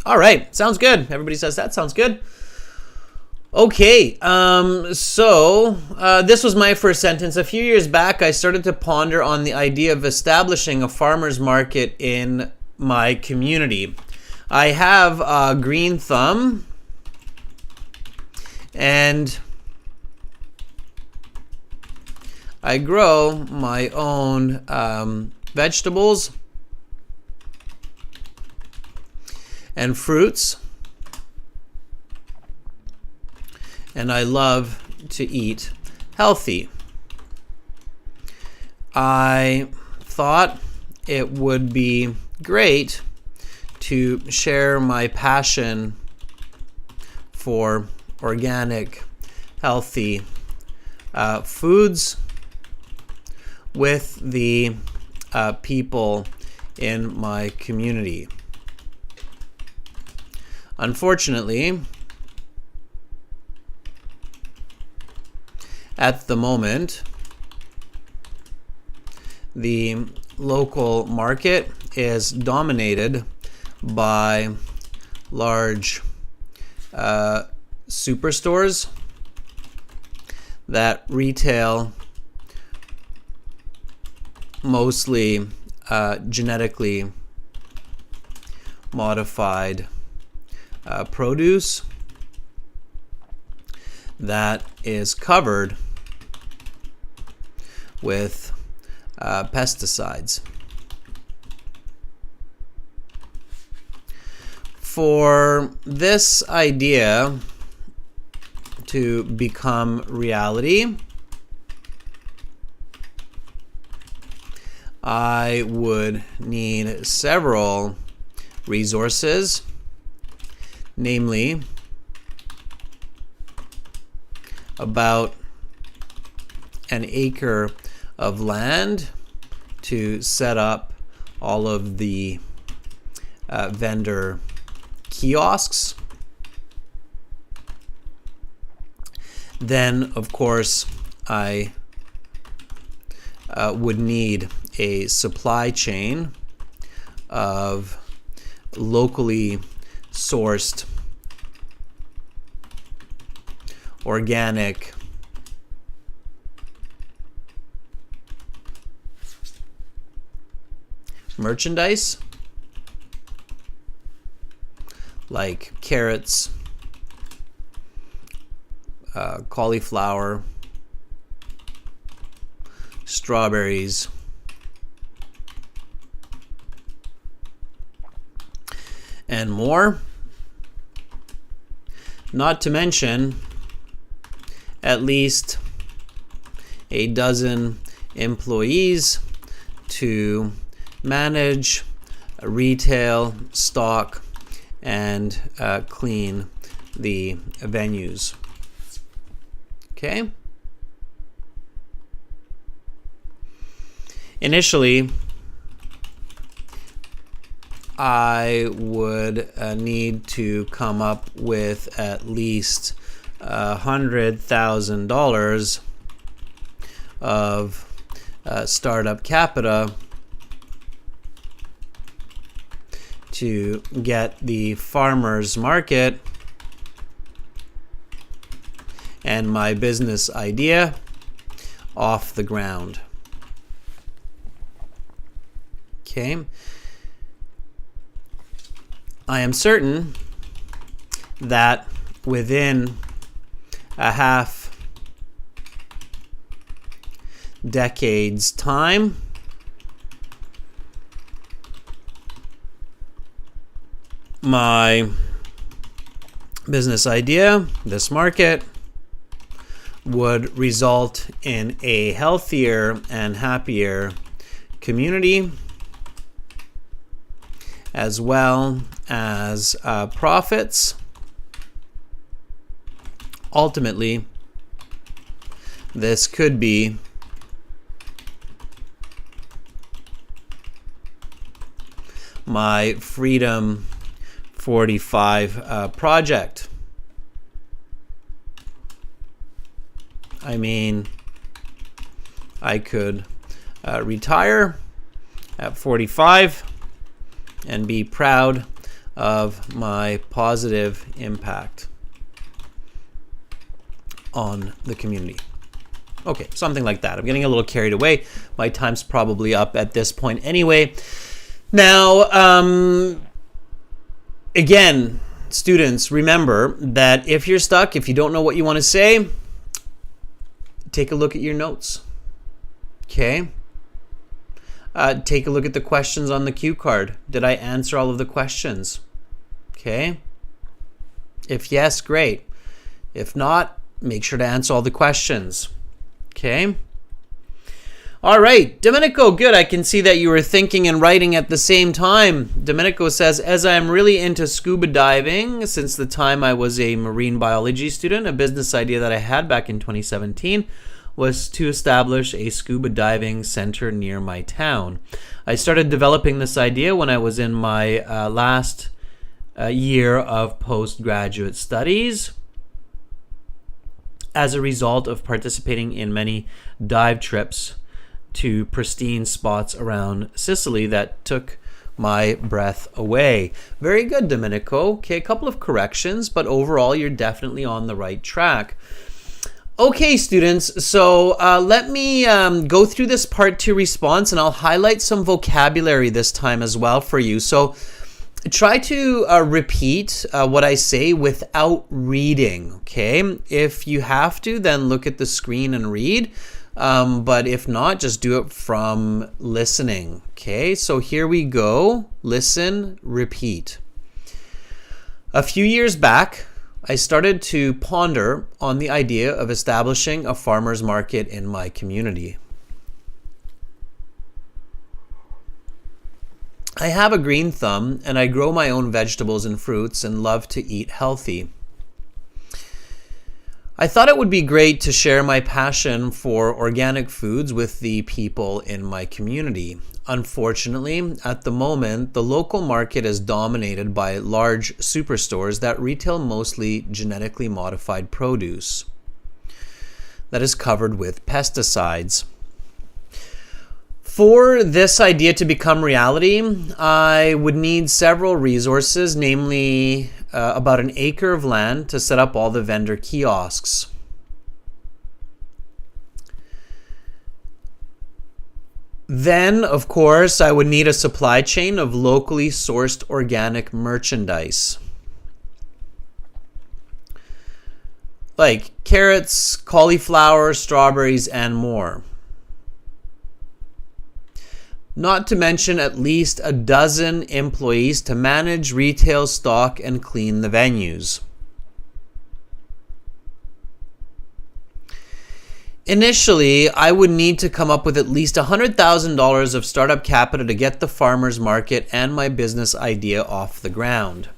All right, sounds good. Everybody says that sounds good. Okay, so this was my first sentence. A few years back, I started to ponder on the idea of establishing a farmer's market in my community. I have a green thumb, and I grow my own vegetables and fruits, and I love to eat healthy. I thought it would be great to share my passion for organic, healthy foods with the people in my community. Unfortunately, at the moment, the local market is dominated by large superstores that retail mostly genetically modified produce that is covered with pesticides. For this idea to become reality, I would need several resources, namely about an acre of land to set up all of the vendor kiosks. Then, of course, I would need a supply chain of locally sourced organic merchandise like carrots, cauliflower, strawberries, and more. Not to mention at least a dozen employees to manage retail stock and clean the venues. Okay. Initially, I would need to come up with at least $100,000 of startup capital to get the farmers market and my business idea off the ground. Okay. I am certain that within a half decade's time, my business idea, this market, would result in a healthier and happier community, as well as profits. Ultimately, this could be my Freedom 45 project. I mean, I could retire at 45 and be proud of my positive impact on the community. Okay, something like that. I'm getting a little carried away. My time's probably up at this point anyway. Now, again, students, remember that if you're stuck, if you don't know what you want to say, take a look at your notes. Okay? Take a look at the questions on the cue card. Did I answer all of the questions? Okay? If yes, great. If not, make sure to answer all the questions. Okay? All right, Domenico, good. I can see that you were thinking and writing at the same time. Domenico says, as I am really into scuba diving since the time I was a marine biology student, a business idea that I had back in 2017 was to establish a scuba diving center near my town. I started developing this idea when I was in my last year of postgraduate studies, as a result of participating in many dive trips to pristine spots around Sicily that took my breath away. Very good, Domenico. Okay, a couple of corrections, but overall you're definitely on the right track. Okay, students, so let me go through this part 2 response, and I'll highlight some vocabulary this time as well for you. So try to repeat what I say without reading, okay? If you have to, then look at the screen and read. But if not, just do it from listening. Okay, so here we go. Listen, repeat. A few years back, I started to ponder on the idea of establishing a farmer's market in my community. I have a green thumb and I grow my own vegetables and fruits and love to eat healthy. I thought it would be great to share my passion for organic foods with the people in my community. Unfortunately, at the moment, the local market is dominated by large superstores that retail mostly genetically modified produce that is covered with pesticides. For this idea to become reality, I would need several resources, namely about an acre of land to set up all the vendor kiosks. Then, of course, I would need a supply chain of locally sourced organic merchandise, like carrots, cauliflower, strawberries, and more. Not to mention at least a dozen employees to manage retail stock and clean the venues. Initially, I would need to come up with at least $100,000 of startup capital to get the farmers market and my business idea off the ground.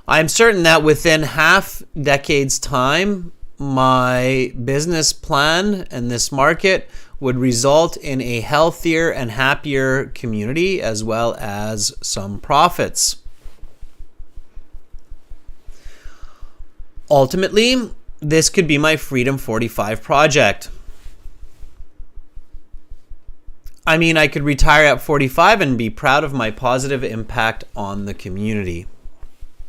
I am certain that within half decade's time, my business plan and this market would result in a healthier and happier community as well as some profits. Ultimately, this could be my Freedom 45 project. I mean, I could retire at 45 and be proud of my positive impact on the community.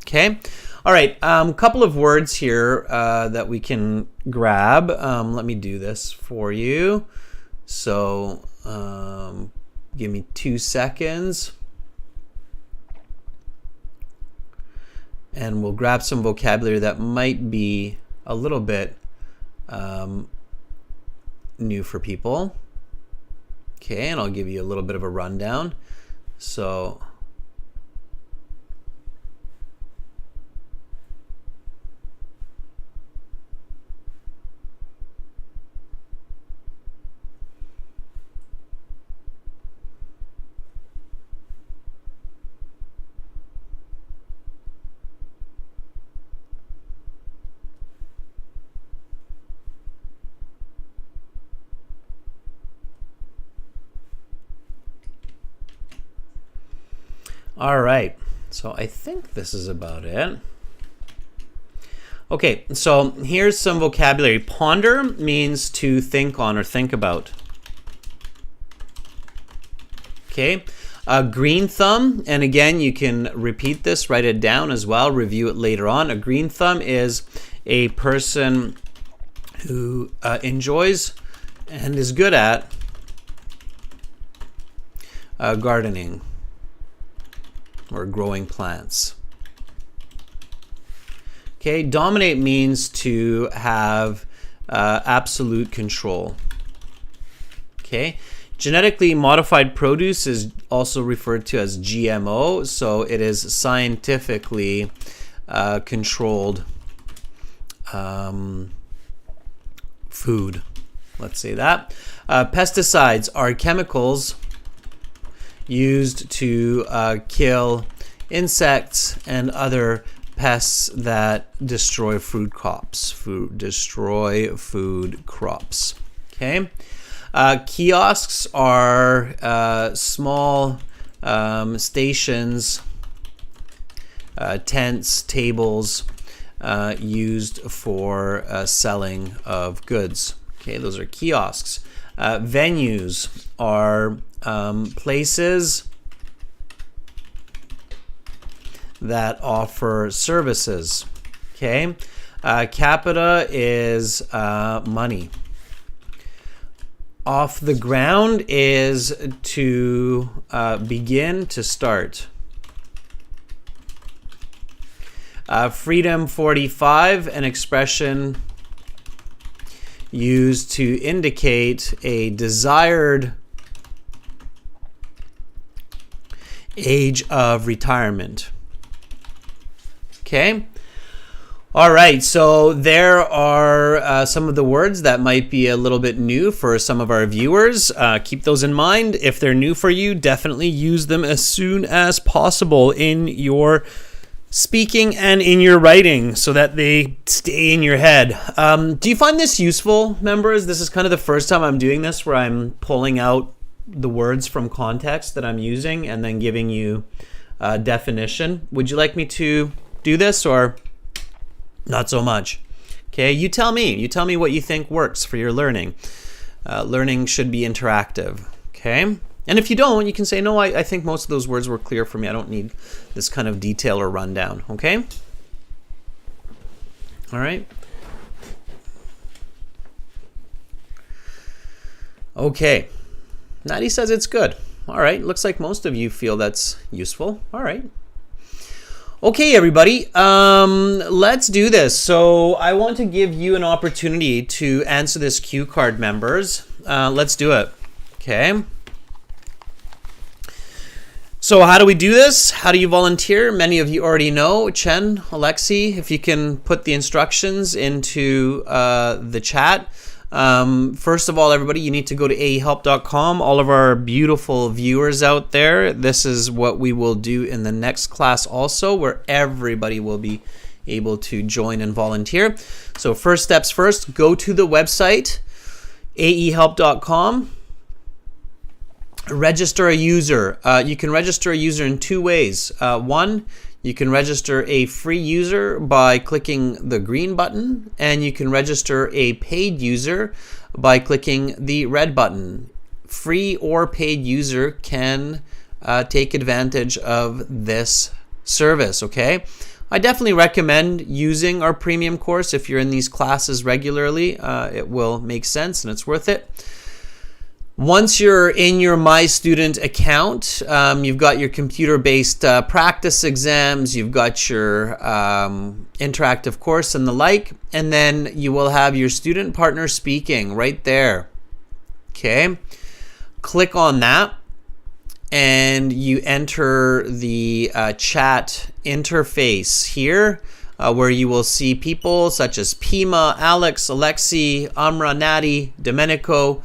Okay. All right. Couple of words here that we can grab. Let me do this for you. So give me 2 seconds. And we'll grab some vocabulary that might be a little bit new for people. Okay, and I'll give you a little bit of a rundown. So all right, so I think this is about it. Okay, so here's some vocabulary. Ponder means to think on or think about. Okay, green thumb, and again, you can repeat this, write it down as well, review it later on. A green thumb is a person who enjoys and is good at gardening or growing plants. Okay, dominate means to have absolute control. Okay, genetically modified produce is also referred to as GMO, so it is scientifically controlled food. Let's say that. Pesticides are chemicals used to kill insects and other pests that destroy food crops. Okay. Kiosks are small stations, tents, tables used for selling of goods. Okay, those are kiosks. Venues are places that offer services. Okay, capita is money. Off the ground is to begin, to start. Freedom 45, an expression used to indicate a desired age of retirement. Okay. All right. So there are some of the words that might be a little bit new for some of our viewers. Keep those in mind. If they're new for you, definitely use them as soon as possible in your speaking and in your writing so that they stay in your head. Do you find this useful, members? This is kind of the first time I'm doing this where I'm pulling out the words from context that I'm using and then giving you a definition. Would you like me to do this or not so much? Okay, you tell me. You tell me what you think works for your learning. Learning should be interactive. Okay? And if you don't, you can say, no, I think most of those words were clear for me. I don't need this kind of detail or rundown. Okay? All right. Okay. Natty says it's good. All right. Looks like most of you feel that's useful. All right. Okay, everybody. Let's do this. So I want to give you an opportunity to answer this cue card, members. Let's do it. Okay. So how do we do this? How do you volunteer? Many of you already know. Chen, Alexi, if you can put the instructions into the chat. First of all, everybody, you need to go to aehelp.com. All of our beautiful viewers out there, this is what we will do in the next class also, where everybody will be able to join and volunteer. So first steps first, go to the website, aehelp.com. Register a user. You can register a user in two ways. One, You can register a free user by clicking the green button, and you can register a paid user by clicking the red button. Free or paid user can take advantage of this service, okay? I definitely recommend using our premium course if you're in these classes regularly. It will make sense and it's worth it. Once you're in your My Student account, you've got your computer-based practice exams, you've got your interactive course and the like, and then you will have your student partner speaking right there. Okay, click on that and you enter the chat interface here where you will see people such as Pima, Alex, Alexi, Amra, Natty, Domenico,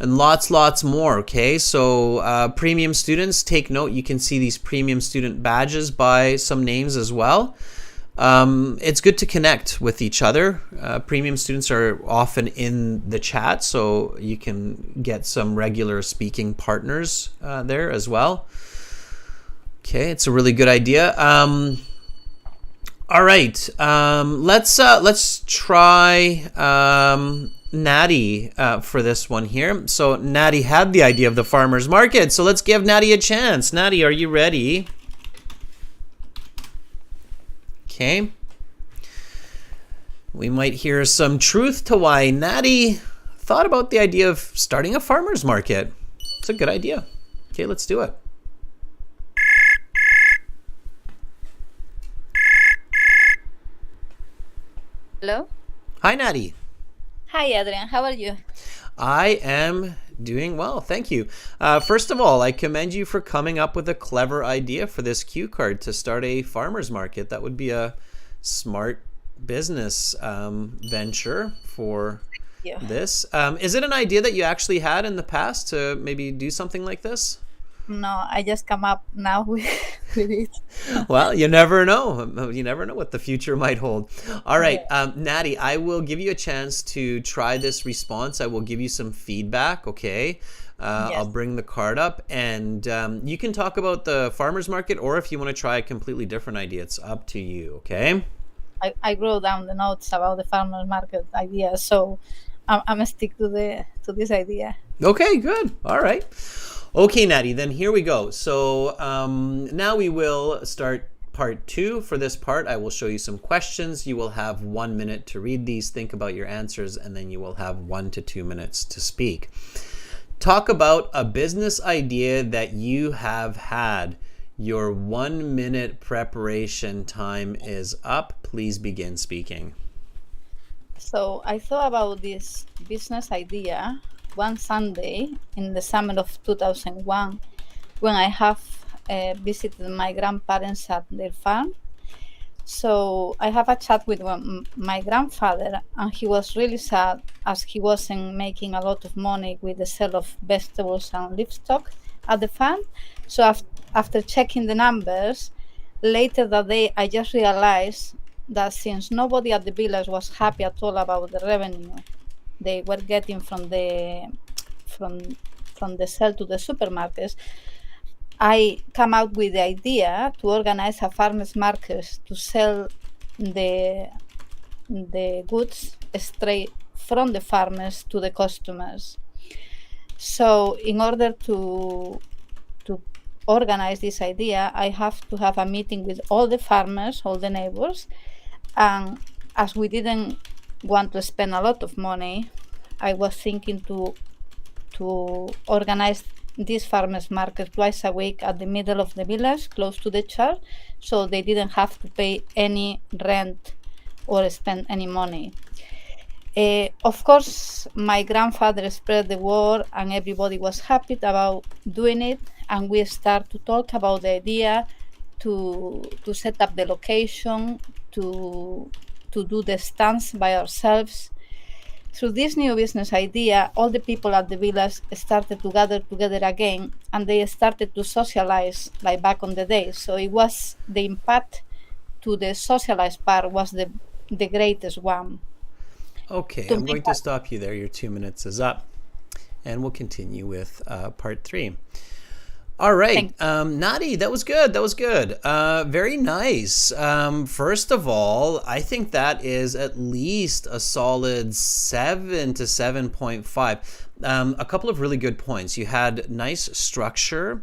and lots more. Okay, so premium students, take note, you can see these premium student badges by some names as well. It's good to connect with each other. Premium students are often in the chat, so you can get some regular speaking partners there as well. Okay, it's a really good idea. All right, let's try Natty for this one here. So Natty had the idea of the farmer's market, so let's give Natty a chance. Natty, are you ready? Okay. We might hear some truth to why Natty thought about the idea of starting a farmer's market. It's a good idea. Okay, let's do it. Hello? Hi, Natty. Hi, Adrian. How are you? I am doing well, thank you. First of all, I commend you for coming up with a clever idea for this cue card to start a farmer's market. That would be a smart business venture for this. Is it an idea that you actually had in the past to maybe do something like this? No, I just come up now with it. Well, you never know. You never know what the future might hold. All right, Natty, I will give you a chance to try this response. I will give you some feedback, okay? Yes. I'll bring the card up, and you can talk about the farmer's market, or if you want to try a completely different idea, it's up to you, okay? I wrote down the notes about the farmer's market idea, so I'm gonna stick to this idea. Okay, good. All right. Okay, Natty, then here we go. So now we will start part 2. For this part, I will show you some questions. You will have 1 minute to read these, think about your answers, and then you will have 1 to 2 minutes to speak. Talk about a business idea that you have had. Your 1 minute preparation time is up. Please begin speaking. So I thought about this business idea one Sunday in the summer of 2001 when I have visited my grandparents at their farm. So I have a chat with my grandfather, and he was really sad as he wasn't making a lot of money with the sale of vegetables and livestock at the farm. So after checking the numbers, later that day I just realized that since nobody at the village was happy at all about the revenue they were getting from the sale to the supermarkets, I come out with the idea to organize a farmers market to sell the goods straight from the farmers to the customers. So in order to organize this idea, I have to have a meeting with all the farmers, all the neighbors, and as we didn't want to spend a lot of money, I was thinking to organize this farmers market twice a week at the middle of the village, close to the church, so they didn't have to pay any rent or spend any money. Of course, my grandfather spread the word and everybody was happy about doing it, and we start to talk about the idea to set up the location, to do the stands by ourselves. Through this new business idea, all the people at the village started to gather together again, and they started to socialize like back on the day. So it was the impact to the socialized part was the greatest one. Okay, I'm going to stop you there. Your 2 minutes is up, and we'll continue with part 3. All right, Thank Nadi, that was good. That was good. Very nice. First of all, I think that is at least a solid 7 to 7.5. A couple of really good points. You had nice structure.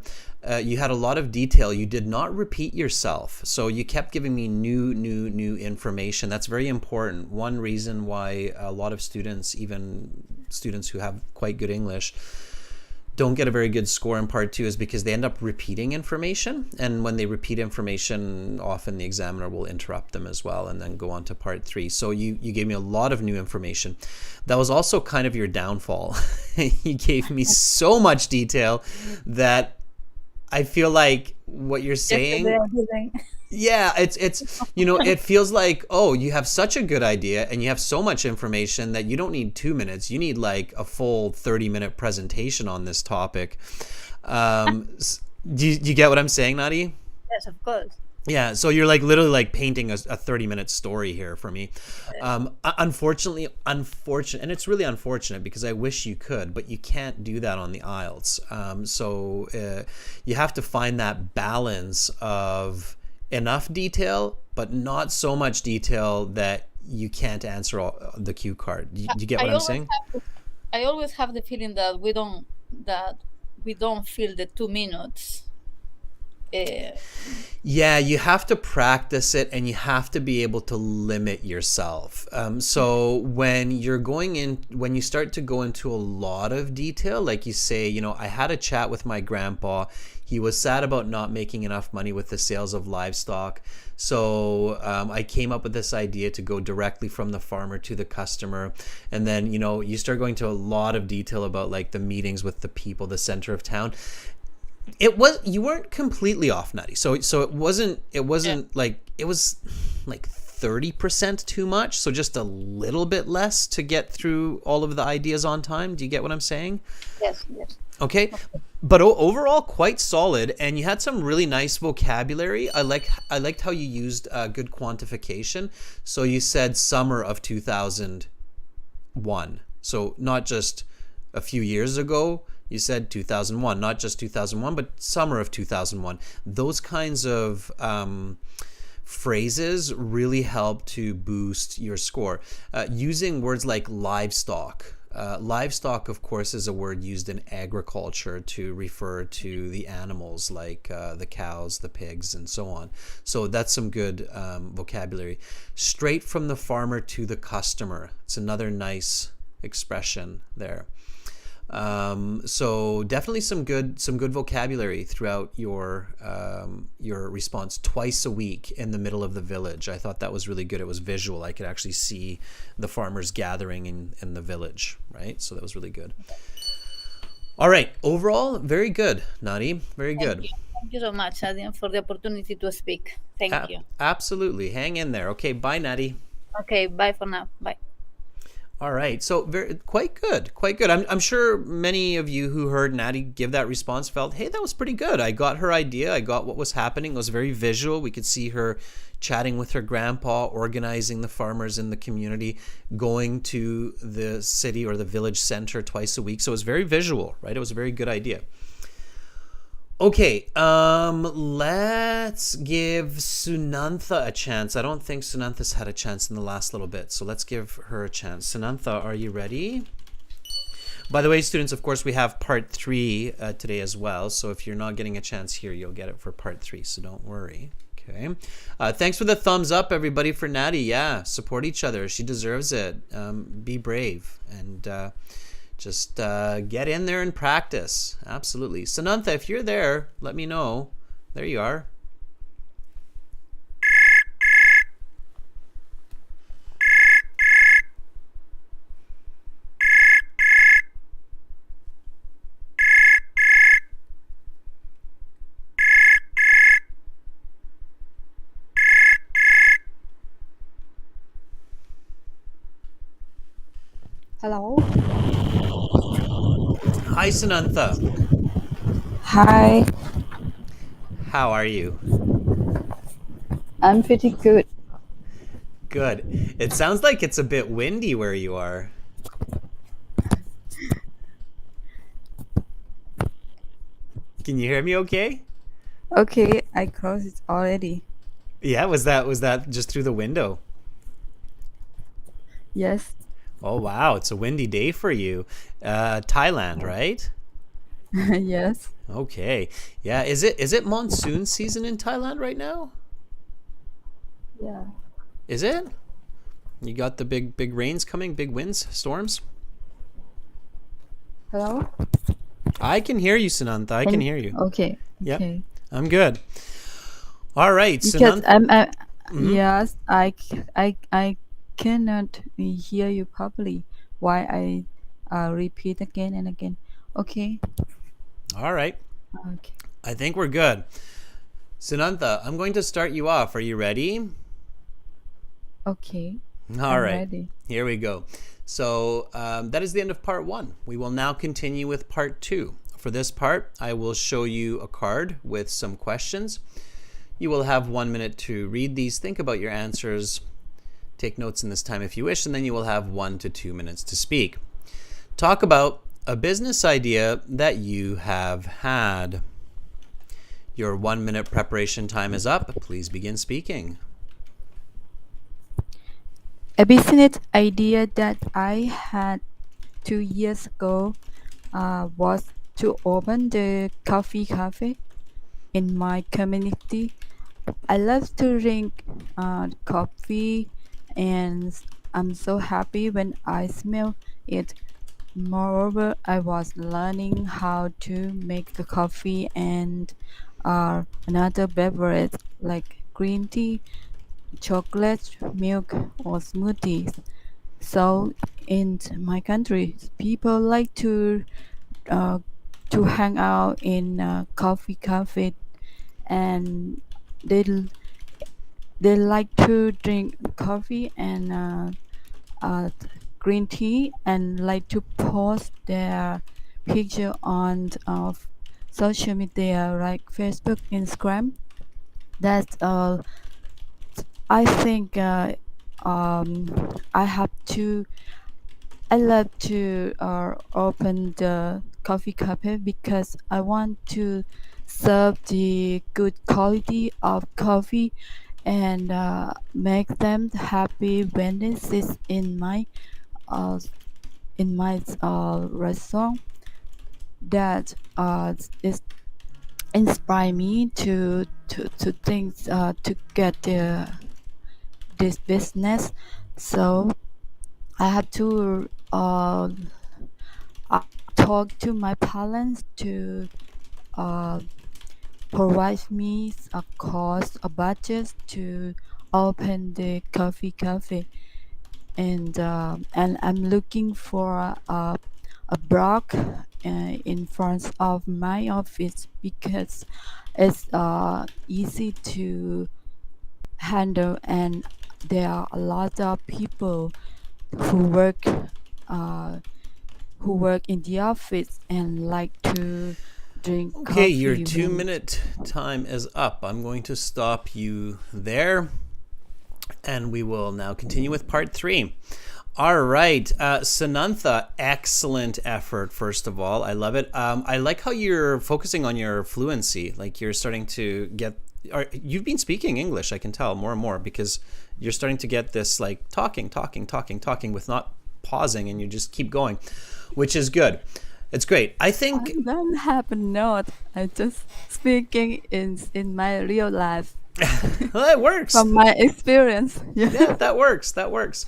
You had a lot of detail. You did not repeat yourself. So you kept giving me new information. That's very important. One reason why a lot of students, even students who have quite good English, don't get a very good score in part two is because they end up repeating information. And when they repeat information, often the examiner will interrupt them as well and then go on to part three. So you gave me a lot of new information. That was also kind of your downfall. You gave me so much detail that I feel like what you're saying, yeah, it's it feels like, oh, you have such a good idea and you have so much information that you don't need 2 minutes. You need like a full 30-minute presentation on this topic. Do you get what I'm saying, Nadi? Yes, of course. Yeah, so you're like literally like painting a 30-minute story here for me. Unfortunately, and it's really unfortunate because I wish you could, but you can't do that on the IELTS. You have to find that balance of enough detail, but not so much detail that you can't answer all the cue card. Do you get what I'm saying? I always have the feeling that we don't feel the 2 minutes. Yeah, you have to practice it and you have to be able to limit yourself. So when you start to go into a lot of detail, like you say, I had a chat with my grandpa. He was sad about not making enough money with the sales of livestock. So I came up with this idea to go directly from the farmer to the customer. And then, you start going to a lot of detail about like the meetings with the people, the center of town. You weren't completely off, Nutty. So it wasn't like, it was like 30% too much. So just a little bit less to get through all of the ideas on time. Do you get what I'm saying? Yes. Okay. But overall quite solid, and you had some really nice vocabulary. I liked how you used good quantification. So you said summer of 2001. So not just a few years ago. You said 2001, not just 2001, but summer of 2001. Those kinds of phrases really help to boost your score. Using words like livestock. Livestock, of course, is a word used in agriculture to refer to the animals like the cows, the pigs, and so on. So that's some good vocabulary. Straight from the farmer to the customer. It's another nice expression there. So definitely some good vocabulary throughout your response. Twice a week in the middle of the village. I thought that was really good. It was visual. I could actually see the farmers gathering in the village, right? So that was really good. All right. Overall, very good, Nadi. Very good. Thank you so much, Adrian, for the opportunity to speak. Thank you. Absolutely. Hang in there. Okay. Bye, Nadi. Okay. Bye for now. Bye. All right, so quite good. I'm sure many of you who heard Natty give that response felt, hey, that was pretty good. I got her idea. I got what was happening. It was very visual. We could see her chatting with her grandpa, organizing the farmers in the community, going to the city or the village center twice a week. So it was very visual, right? It was a very good idea. Okay, let's give Sunantha a chance. I don't think Sunantha's had a chance in the last little bit, so let's give her a chance. Sunantha, are you ready? By the way, students, of course, we have part 3 today as well, so if you're not getting a chance here, you'll get it for part 3, so don't worry. Okay. Thanks for the thumbs up, everybody, for Natty. Yeah, support each other. She deserves it. Be brave and just get in there and practice. Absolutely. Sanantha, if you're there, let me know. There you are. Hello. Hi, Sanantha. Hi. How are you? I'm pretty good. Good. It sounds like it's a bit windy where you are. Can you hear me okay? Okay, I closed it already. Yeah, was that just through the window? Yes. Oh wow, it's a windy day for you. Thailand, right? Yes. Okay. Yeah, is it monsoon season in Thailand right now? Yeah. Is it? You got the big rains coming, big winds, storms? Hello? I can hear you, Sanantha. I can hear you. Okay. Yep. Okay. I'm good. All right, Because Sanantha. Mhm. yes, I cannot hear you properly. Why I repeat again and again. Okay. All right. Okay. I think we're good. Sanantha, I'm going to start you off. Are you ready? Okay. All I'm right. ready. Here we go. So that is the end of part 1. We will now continue with part 2. For this part, I will show you a card with some questions. You will have 1 minute to read these, think about your answers, take notes in this time if you wish, and then you will have 1 to 2 minutes to speak. Talk about a business idea that you have had. Your 1 minute preparation time is up. Please begin speaking. A business idea that I had 2 years ago was to open the coffee cafe in my community. I love to drink coffee, and I'm so happy when I smell it. Moreover, I was learning how to make the coffee and another beverage like green tea, chocolate, milk, or smoothies. So in my country, people like uh, to hang out in a coffee cafe, and they they like to drink coffee and uh, green tea, and like to post their picture on social media like Facebook, Instagram. That's I think I have to. I love to open the coffee cafe because I want to serve the good quality of coffee and make them happy when they sit uh, in my restaurant. That is inspire me to think to get this business. So I have to talk to my parents to uh, provide me a cost, a budget to open the coffee cafe, and I'm looking for a block in front of my office because it's easy to handle, and there are a lot of people who work uh, who work in the office and like to drink Okay, your coffee 2 when minute time is up. I'm going to stop you there, and we will now continue with part 3. All right, Sanantha, excellent effort, first of all. I love it. I like how you're focusing on your fluency. Like you're starting to get, you've been speaking English, I can tell more and more, because you're starting to get this like talking with not pausing, and you just keep going, which is good. It's great. I think I don't have a note. I just speaking in my real life well, that works. from my experience. Yeah, that works. That works.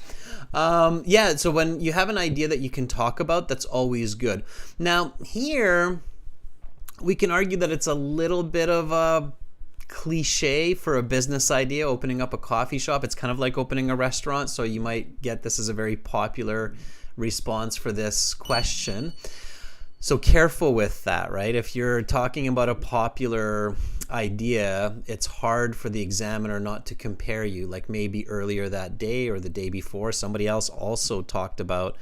Yeah, so when you have an idea that you can talk about, that's always good. Now, here, we can argue that it's a little bit of a cliche for a business idea, opening up a coffee shop. It's kind of like opening a restaurant, so you might get this as a very popular response for this question. So careful with that, right? If you're talking about a popular idea, it's hard for the examiner not to compare you. Like maybe earlier that day or the day before, somebody else also talked about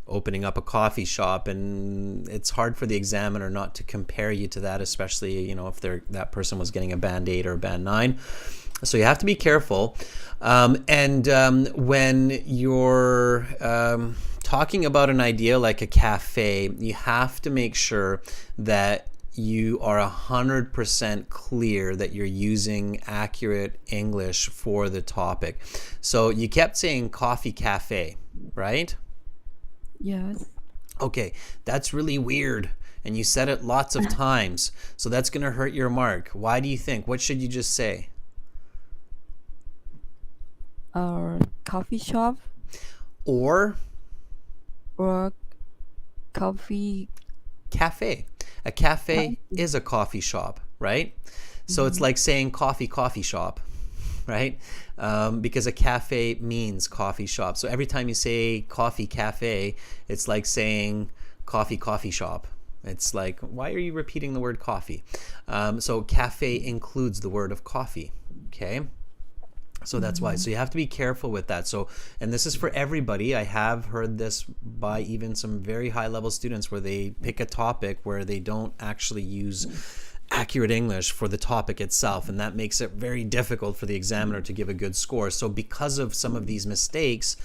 opening up a coffee shop, and it's hard for the examiner not to compare you to that, especially, if that person was getting a band 8 or a band 9. So you have to be careful. When you're talking about an idea like a cafe, you have to make sure that you are 100% clear that you're using accurate English for the topic. So you kept saying coffee cafe, right? Yes. Okay, that's really weird. And you said it lots of times. So that's going to hurt your mark. Why do you think? What should you just say? Coffee shop Or or coffee. cafe. A cafe is a coffee shop, right? So it's like saying coffee shop, right? Because a cafe means coffee shop. So every time you say coffee cafe, it's like saying coffee shop. It's like, why are you repeating the word coffee? So cafe includes the word of coffee, okay? So that's why. So you have to be careful with that. So, and this is for everybody. I have heard this by even some very high level students where they pick a topic where they don't actually use accurate English for the topic itself. And that makes it very difficult for the examiner to give a good score. So because of some of these mistakes,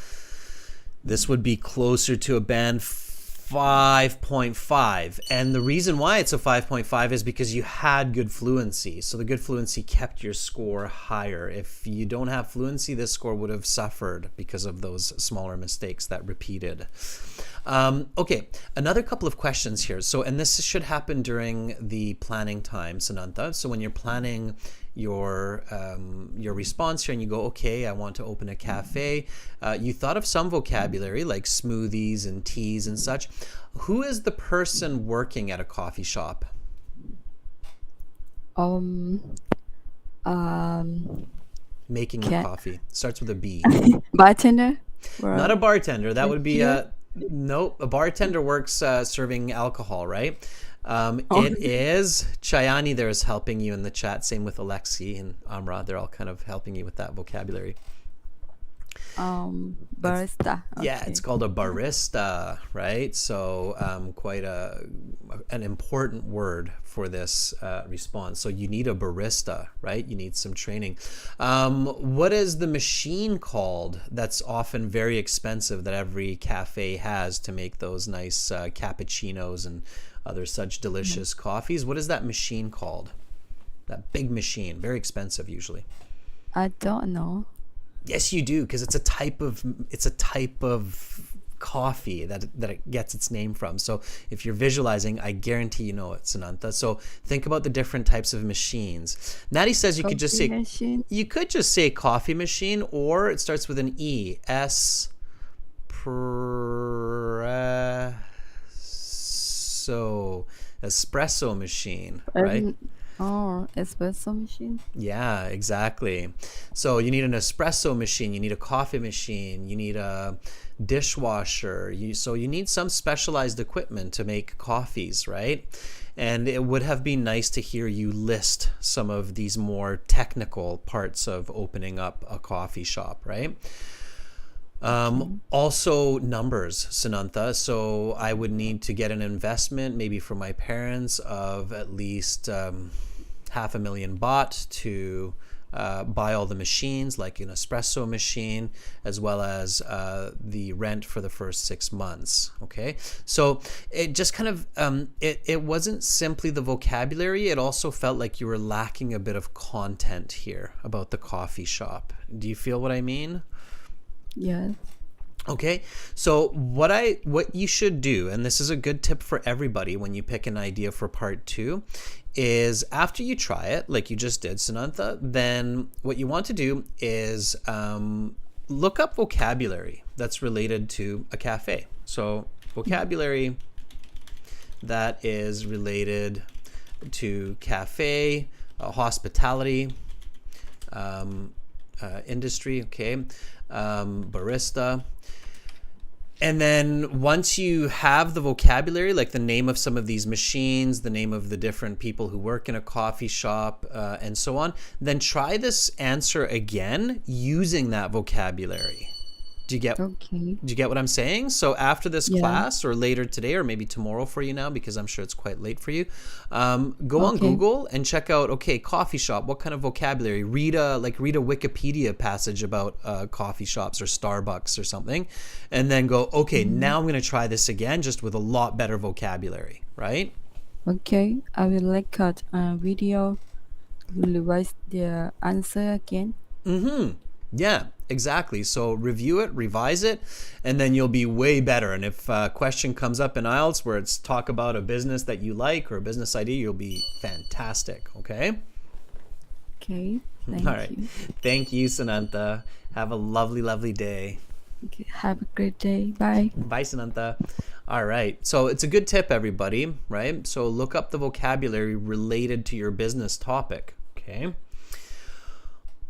this would be closer to a band 5.5. And the reason why it's a 5.5 is because you had good fluency. So the good fluency kept your score higher. If you don't have fluency, this score would have suffered because of those smaller mistakes that repeated. Okay, another couple of questions here. So, and this should happen during the planning time, Sanantha. So when you're planning your response here and you go, okay, I want to open a cafe. You thought of some vocabulary like smoothies and teas and such. Who is the person working at a coffee shop? Um, Making the coffee. Starts with a B. bartender. Not a bartender. That would be nope. A bartender works serving alcohol, right? It is Chayani there is helping you in the chat. Same with Alexi and Amra. They're all kind of helping you with that vocabulary. Barista. Yeah, it's called a barista, right? So quite an important word for this response. So you need a barista, right? You need some training. What is the machine called that's often very expensive that every cafe has to make those nice cappuccinos and other such delicious coffees? What is that machine called? That big machine, very expensive usually. I don't know. Yes, you do, because it's a type of coffee that it gets its name from. So if you're visualizing, I guarantee you know it, Sanantha. So think about the different types of machines. Natty says you could just say machine. You could just say coffee machine, or it starts with an E. Espresso machine, right? Oh, espresso machine. Yeah, exactly. So you need an espresso machine, you need a coffee machine, you need a dishwasher. So you need some specialized equipment to make coffees, right? And it would have been nice to hear you list some of these more technical parts of opening up a coffee shop, right? Also numbers, Sanantha. So I would need to get an investment, maybe from my parents, of at least $500,000 baht to buy all the machines, like an espresso machine, as well as the rent for the first 6 months. Okay, so it just kind of it wasn't simply the vocabulary. It also felt like you were lacking a bit of content here about the coffee shop. Do you feel what I mean? Yes. Okay, so what you should do, and this is a good tip for everybody when you pick an idea for part 2, is after you try it, like you just did, Sanantha, then what you want to do is look up vocabulary that's related to a cafe. So vocabulary that is related to cafe, hospitality, industry, okay, barista. And then once you have the vocabulary, like the name of some of these machines, the name of the different people who work in a coffee shop, and so on, then try this answer again using that vocabulary. Do you get what I'm saying? So after this class, or later today, or maybe tomorrow for you now, because I'm sure it's quite late for you, go on Google and check out, okay, coffee shop, what kind of vocabulary? Read a Wikipedia passage about coffee shops or Starbucks or something, and then go, okay, now I'm going to try this again, just with a lot better vocabulary, right? Okay, I will record a video. Revise the answer again. Yeah, exactly. So review it, revise it, and then you'll be way better. And if a question comes up in IELTS where it's talk about a business that you like or a business idea, you'll be fantastic. Okay? Okay, All thank right. you. Thank you, Sananta. Have a lovely, lovely day. Okay, have a great day. Bye. Bye, Sananta. All right. So it's a good tip, everybody, right? So look up the vocabulary related to your business topic. Okay.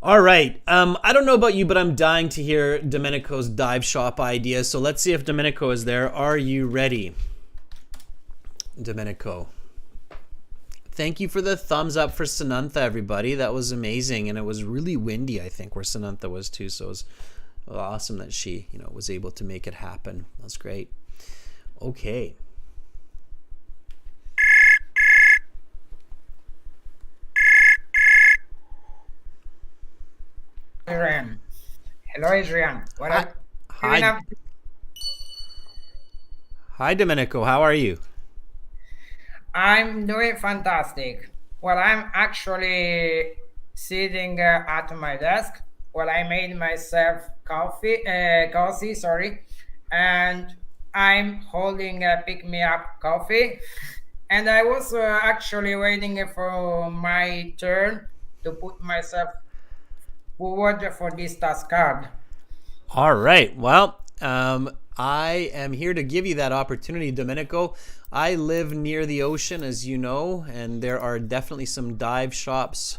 All right. I don't know about you, but I'm dying to hear Domenico's dive shop idea. So let's see if Domenico is there. Are you ready? Domenico. Thank you for the thumbs up for Sanantha, everybody. That was amazing. And it was really windy, I think, where Sanantha was too. So it was awesome that she, was able to make it happen. That's great. Okay. Adrian. Hello, Adrian. What Hi. are you doing up? Hi, Domenico. How are you? I'm doing fantastic. Well, I'm actually sitting at my desk. Well, I made myself coffee, sorry, and I'm holding a pick-me-up coffee. And I was actually waiting for my turn to put myself forward for this task card. All right. Well, I am here to give you that opportunity, Domenico. I live near the ocean, as you know, and there are definitely some dive shops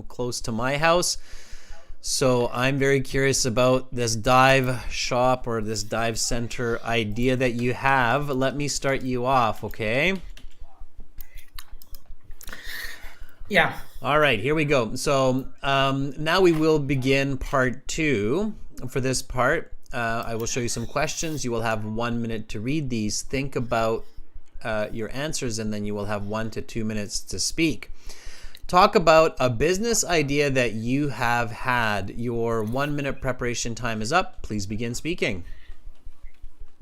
close to my house. So I'm very curious about this dive shop or this dive center idea that you have. Let me start you off, okay? Yeah. All right, here we go. So now we will begin part 2. For this part, I will show you some questions. You will have 1 minute to read these. Think about your answers, and then you will have 1 to 2 minutes to speak. Talk about a business idea that you have had. Your 1 minute preparation time is up. Please begin speaking.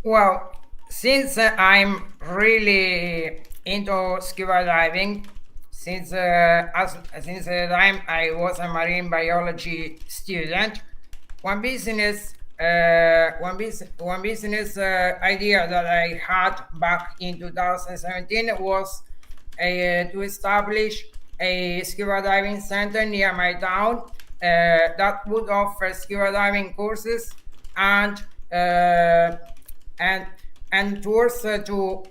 Well, since I'm really into scuba diving, since the time I was a marine biology student, one business idea that I had back in 2017 was to establish a scuba diving center near my town that would offer scuba diving courses and tours to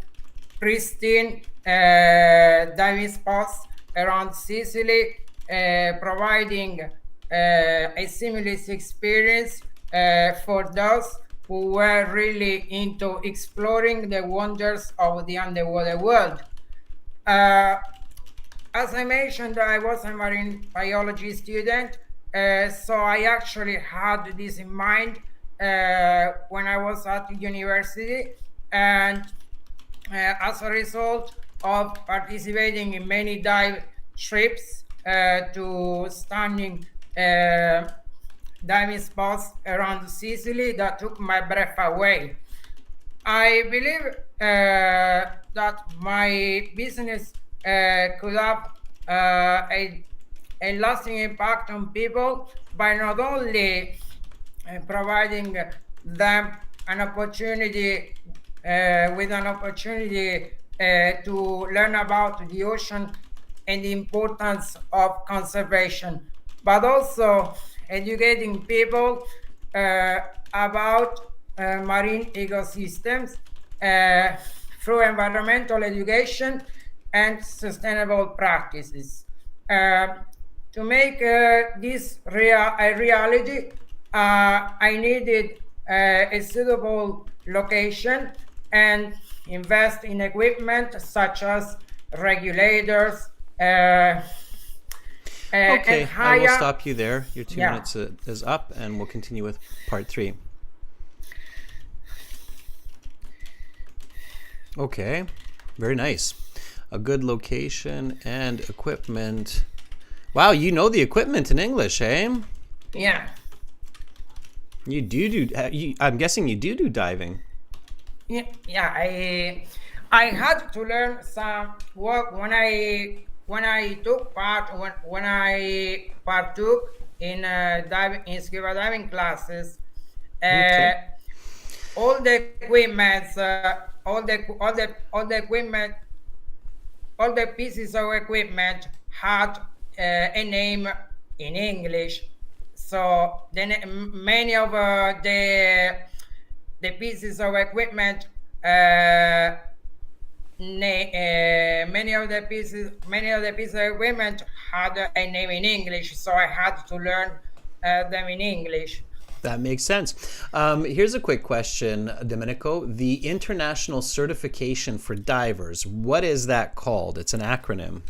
pristine diving spots around Sicily, providing a seamless experience for those who were really into exploring the wonders of the underwater world. As I mentioned, I was a marine biology student, so I actually had this in mind when I was at university, and as a result of participating in many dive trips to stunning diving spots around Sicily that took my breath away. I believe that my business could have a lasting impact on people by not only providing them an opportunity to learn about the ocean and the importance of conservation, but also educating people about marine ecosystems through environmental education and sustainable practices. To make this a reality, I needed a suitable location and invest in equipment such as regulators. Okay, And I will hire. stop you there. Your 2 Yeah. minutes is up, and we'll continue with part 3. Okay, very nice. A good location and equipment. Wow, you know the equipment in English, eh? Yeah. You do. I'm guessing you do diving. Yeah, I had to learn some work when I took part when I partook in diving in scuba diving classes. Uh, Okay. all the equipment, all the equipment, all the pieces of equipment had a name in English. So then many of the pieces of equipment many of the pieces of equipment had a name in English, so I had to learn them in English. That makes sense. Here's a quick question, Domenico. The International Certification for Divers, what is that called? It's an acronym.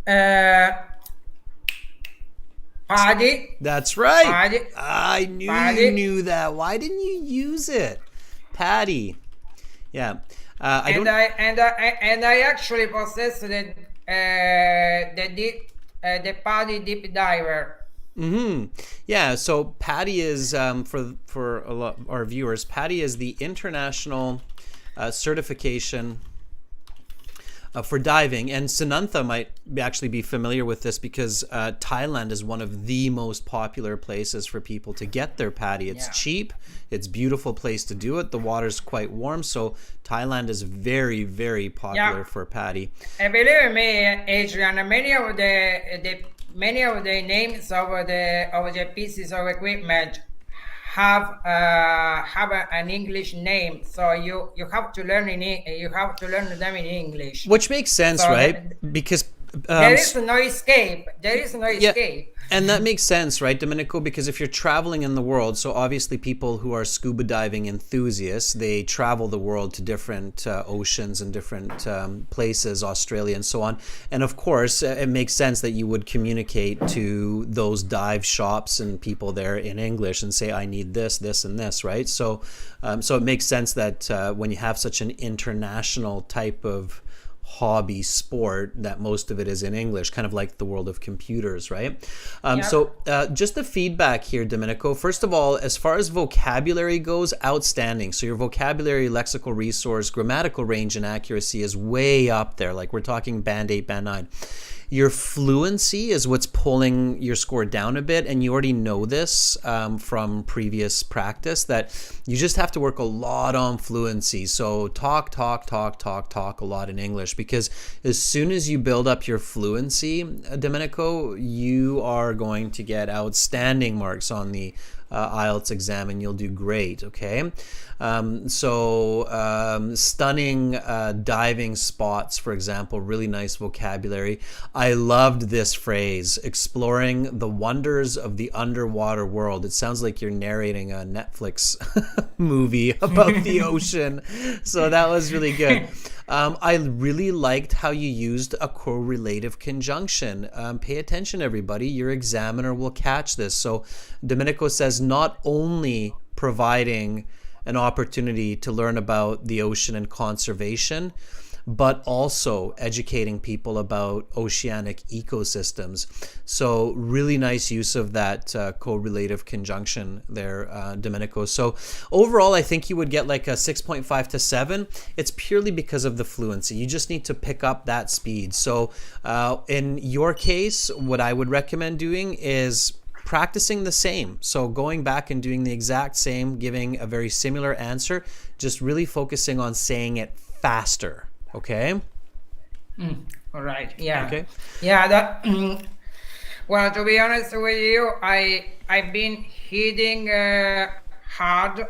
Uh, Paddy, That's right. Paddy, I knew Paddy. you knew that. Why didn't you use it? Patty. Yeah. And I actually possess the Paddy deep diver. Yeah, so Patty is for a lot of our viewers. Patty is the international certification for diving, and Sanantha might actually be familiar with this because Thailand is one of the most popular places for people to get their Patty. It's cheap, it's a beautiful place to do it. The water's quite warm, so Thailand is very, very popular for Patty. And believe me, Adrian, many of the names of the pieces of equipment have an English name, so you have to learn them in English. Which makes sense, So right? Because there is no escape. There is no Yeah. escape. And that makes sense, right, Domenico? Because if you're traveling in the world, so obviously people who are scuba diving enthusiasts, they travel the world to different oceans and different places, Australia and so on. And of course, it makes sense that you would communicate to those dive shops and people there in English and say, I need this, this, and this, right? So, so it makes sense that when you have such an international type of hobby sport that most of it is in English, kind of like the world of computers, right? So just the feedback here, Domenico. First of all, as far as vocabulary goes, outstanding. So your vocabulary, lexical resource, grammatical range and accuracy is way up there. Like we're talking band 8, band 9. Your fluency is what's pulling your score down a bit, and you already know this from previous practice that you just have to work a lot on fluency. So talk a lot in English, because as soon as you build up your fluency, Domenico, you are going to get outstanding marks on the IELTS exam, and you'll do great. Okay. Stunning diving spots, for example, really nice vocabulary. I loved this phrase, exploring the wonders of the underwater world. It sounds like you're narrating a Netflix movie about the ocean. So that was really good. I really liked how you used a correlative conjunction. Pay attention, everybody. Your examiner will catch this. So Domenico says not only providing an opportunity to learn about the ocean and conservation, but also educating people about oceanic ecosystems. So really nice use of that correlative conjunction there, Domenico. So overall, I think you would get like a 6.5 to 7. It's purely because of the fluency. You just need to pick up that speed. So in your case, what I would recommend doing is practicing the same. So going back and doing the exact same, giving a very similar answer, just really focusing on saying it faster. Okay? All right. Yeah. Okay. Yeah. That. Well, to be honest with you, I've been hitting hard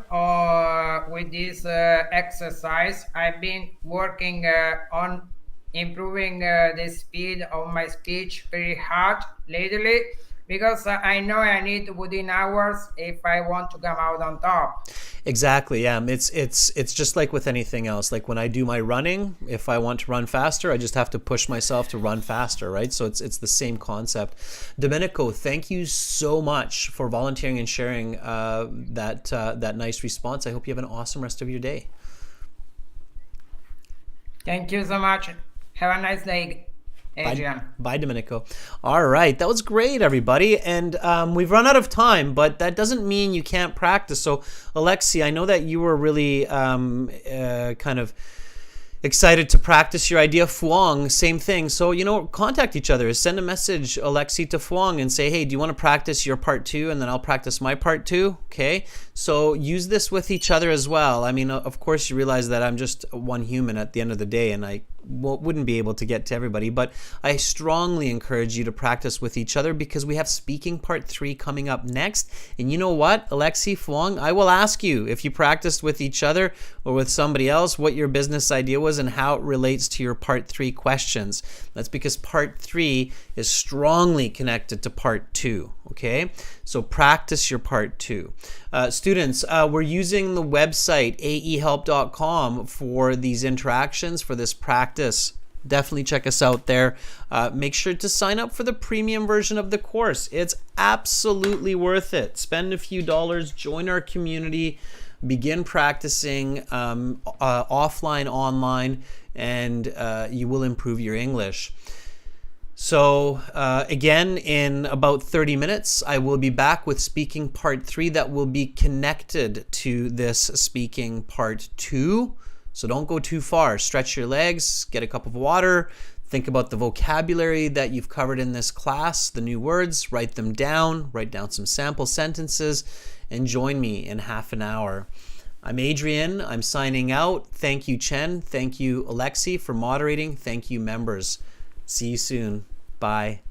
with this exercise. I've been working on improving the speed of my speech very hard lately, because I know I need within hours if I want to come out on top. Exactly. Yeah. It's just like with anything else. Like when I do my running, if I want to run faster, I just have to push myself to run faster, right? So it's the same concept. Domenico, thank you so much for volunteering and sharing that nice response. I hope you have an awesome rest of your day. Thank you so much. Have a nice day, Adrian. Bye, Domenico. All right, that was great, everybody. And we've run out of time, but that doesn't mean you can't practice. So, Alexi, I know that you were really kind of Excited to practice your idea. Fuang, same thing. So, contact each other. Send a message, Alexi, to Fuang and say, hey, do you want to practice your part 2? And then I'll practice my part 2. Okay. So use this with each other as well. I mean, of course, you realize that I'm just one human at the end of the day, and I wouldn't be able to get to everybody, but I strongly encourage you to practice with each other because we have speaking part 3 coming up next. And you know what, Alexi, Fuang, I will ask you if you practiced with each other or with somebody else what your business idea was and how it relates to your part 3 questions. That's because part 3 is strongly connected to part 2. Okay, so practice your part 2. Students, we're using the website aehelp.com for these interactions, for this practice. Definitely check us out there. Make sure to sign up for the premium version of the course. It's absolutely worth it. Spend a few dollars, join our community, begin practicing offline, online, and you will improve your English. So again, in about 30 minutes, I will be back with speaking part 3 that will be connected to this speaking part 2. So don't go too far. Stretch your legs, get a cup of water, think about the vocabulary that you've covered in this class, the new words, write them down, write down some sample sentences, and join me in half an hour. I'm Adrian. I'm signing out. Thank you, Chen. Thank you, Alexi, for moderating. Thank you, members. See you soon. Bye.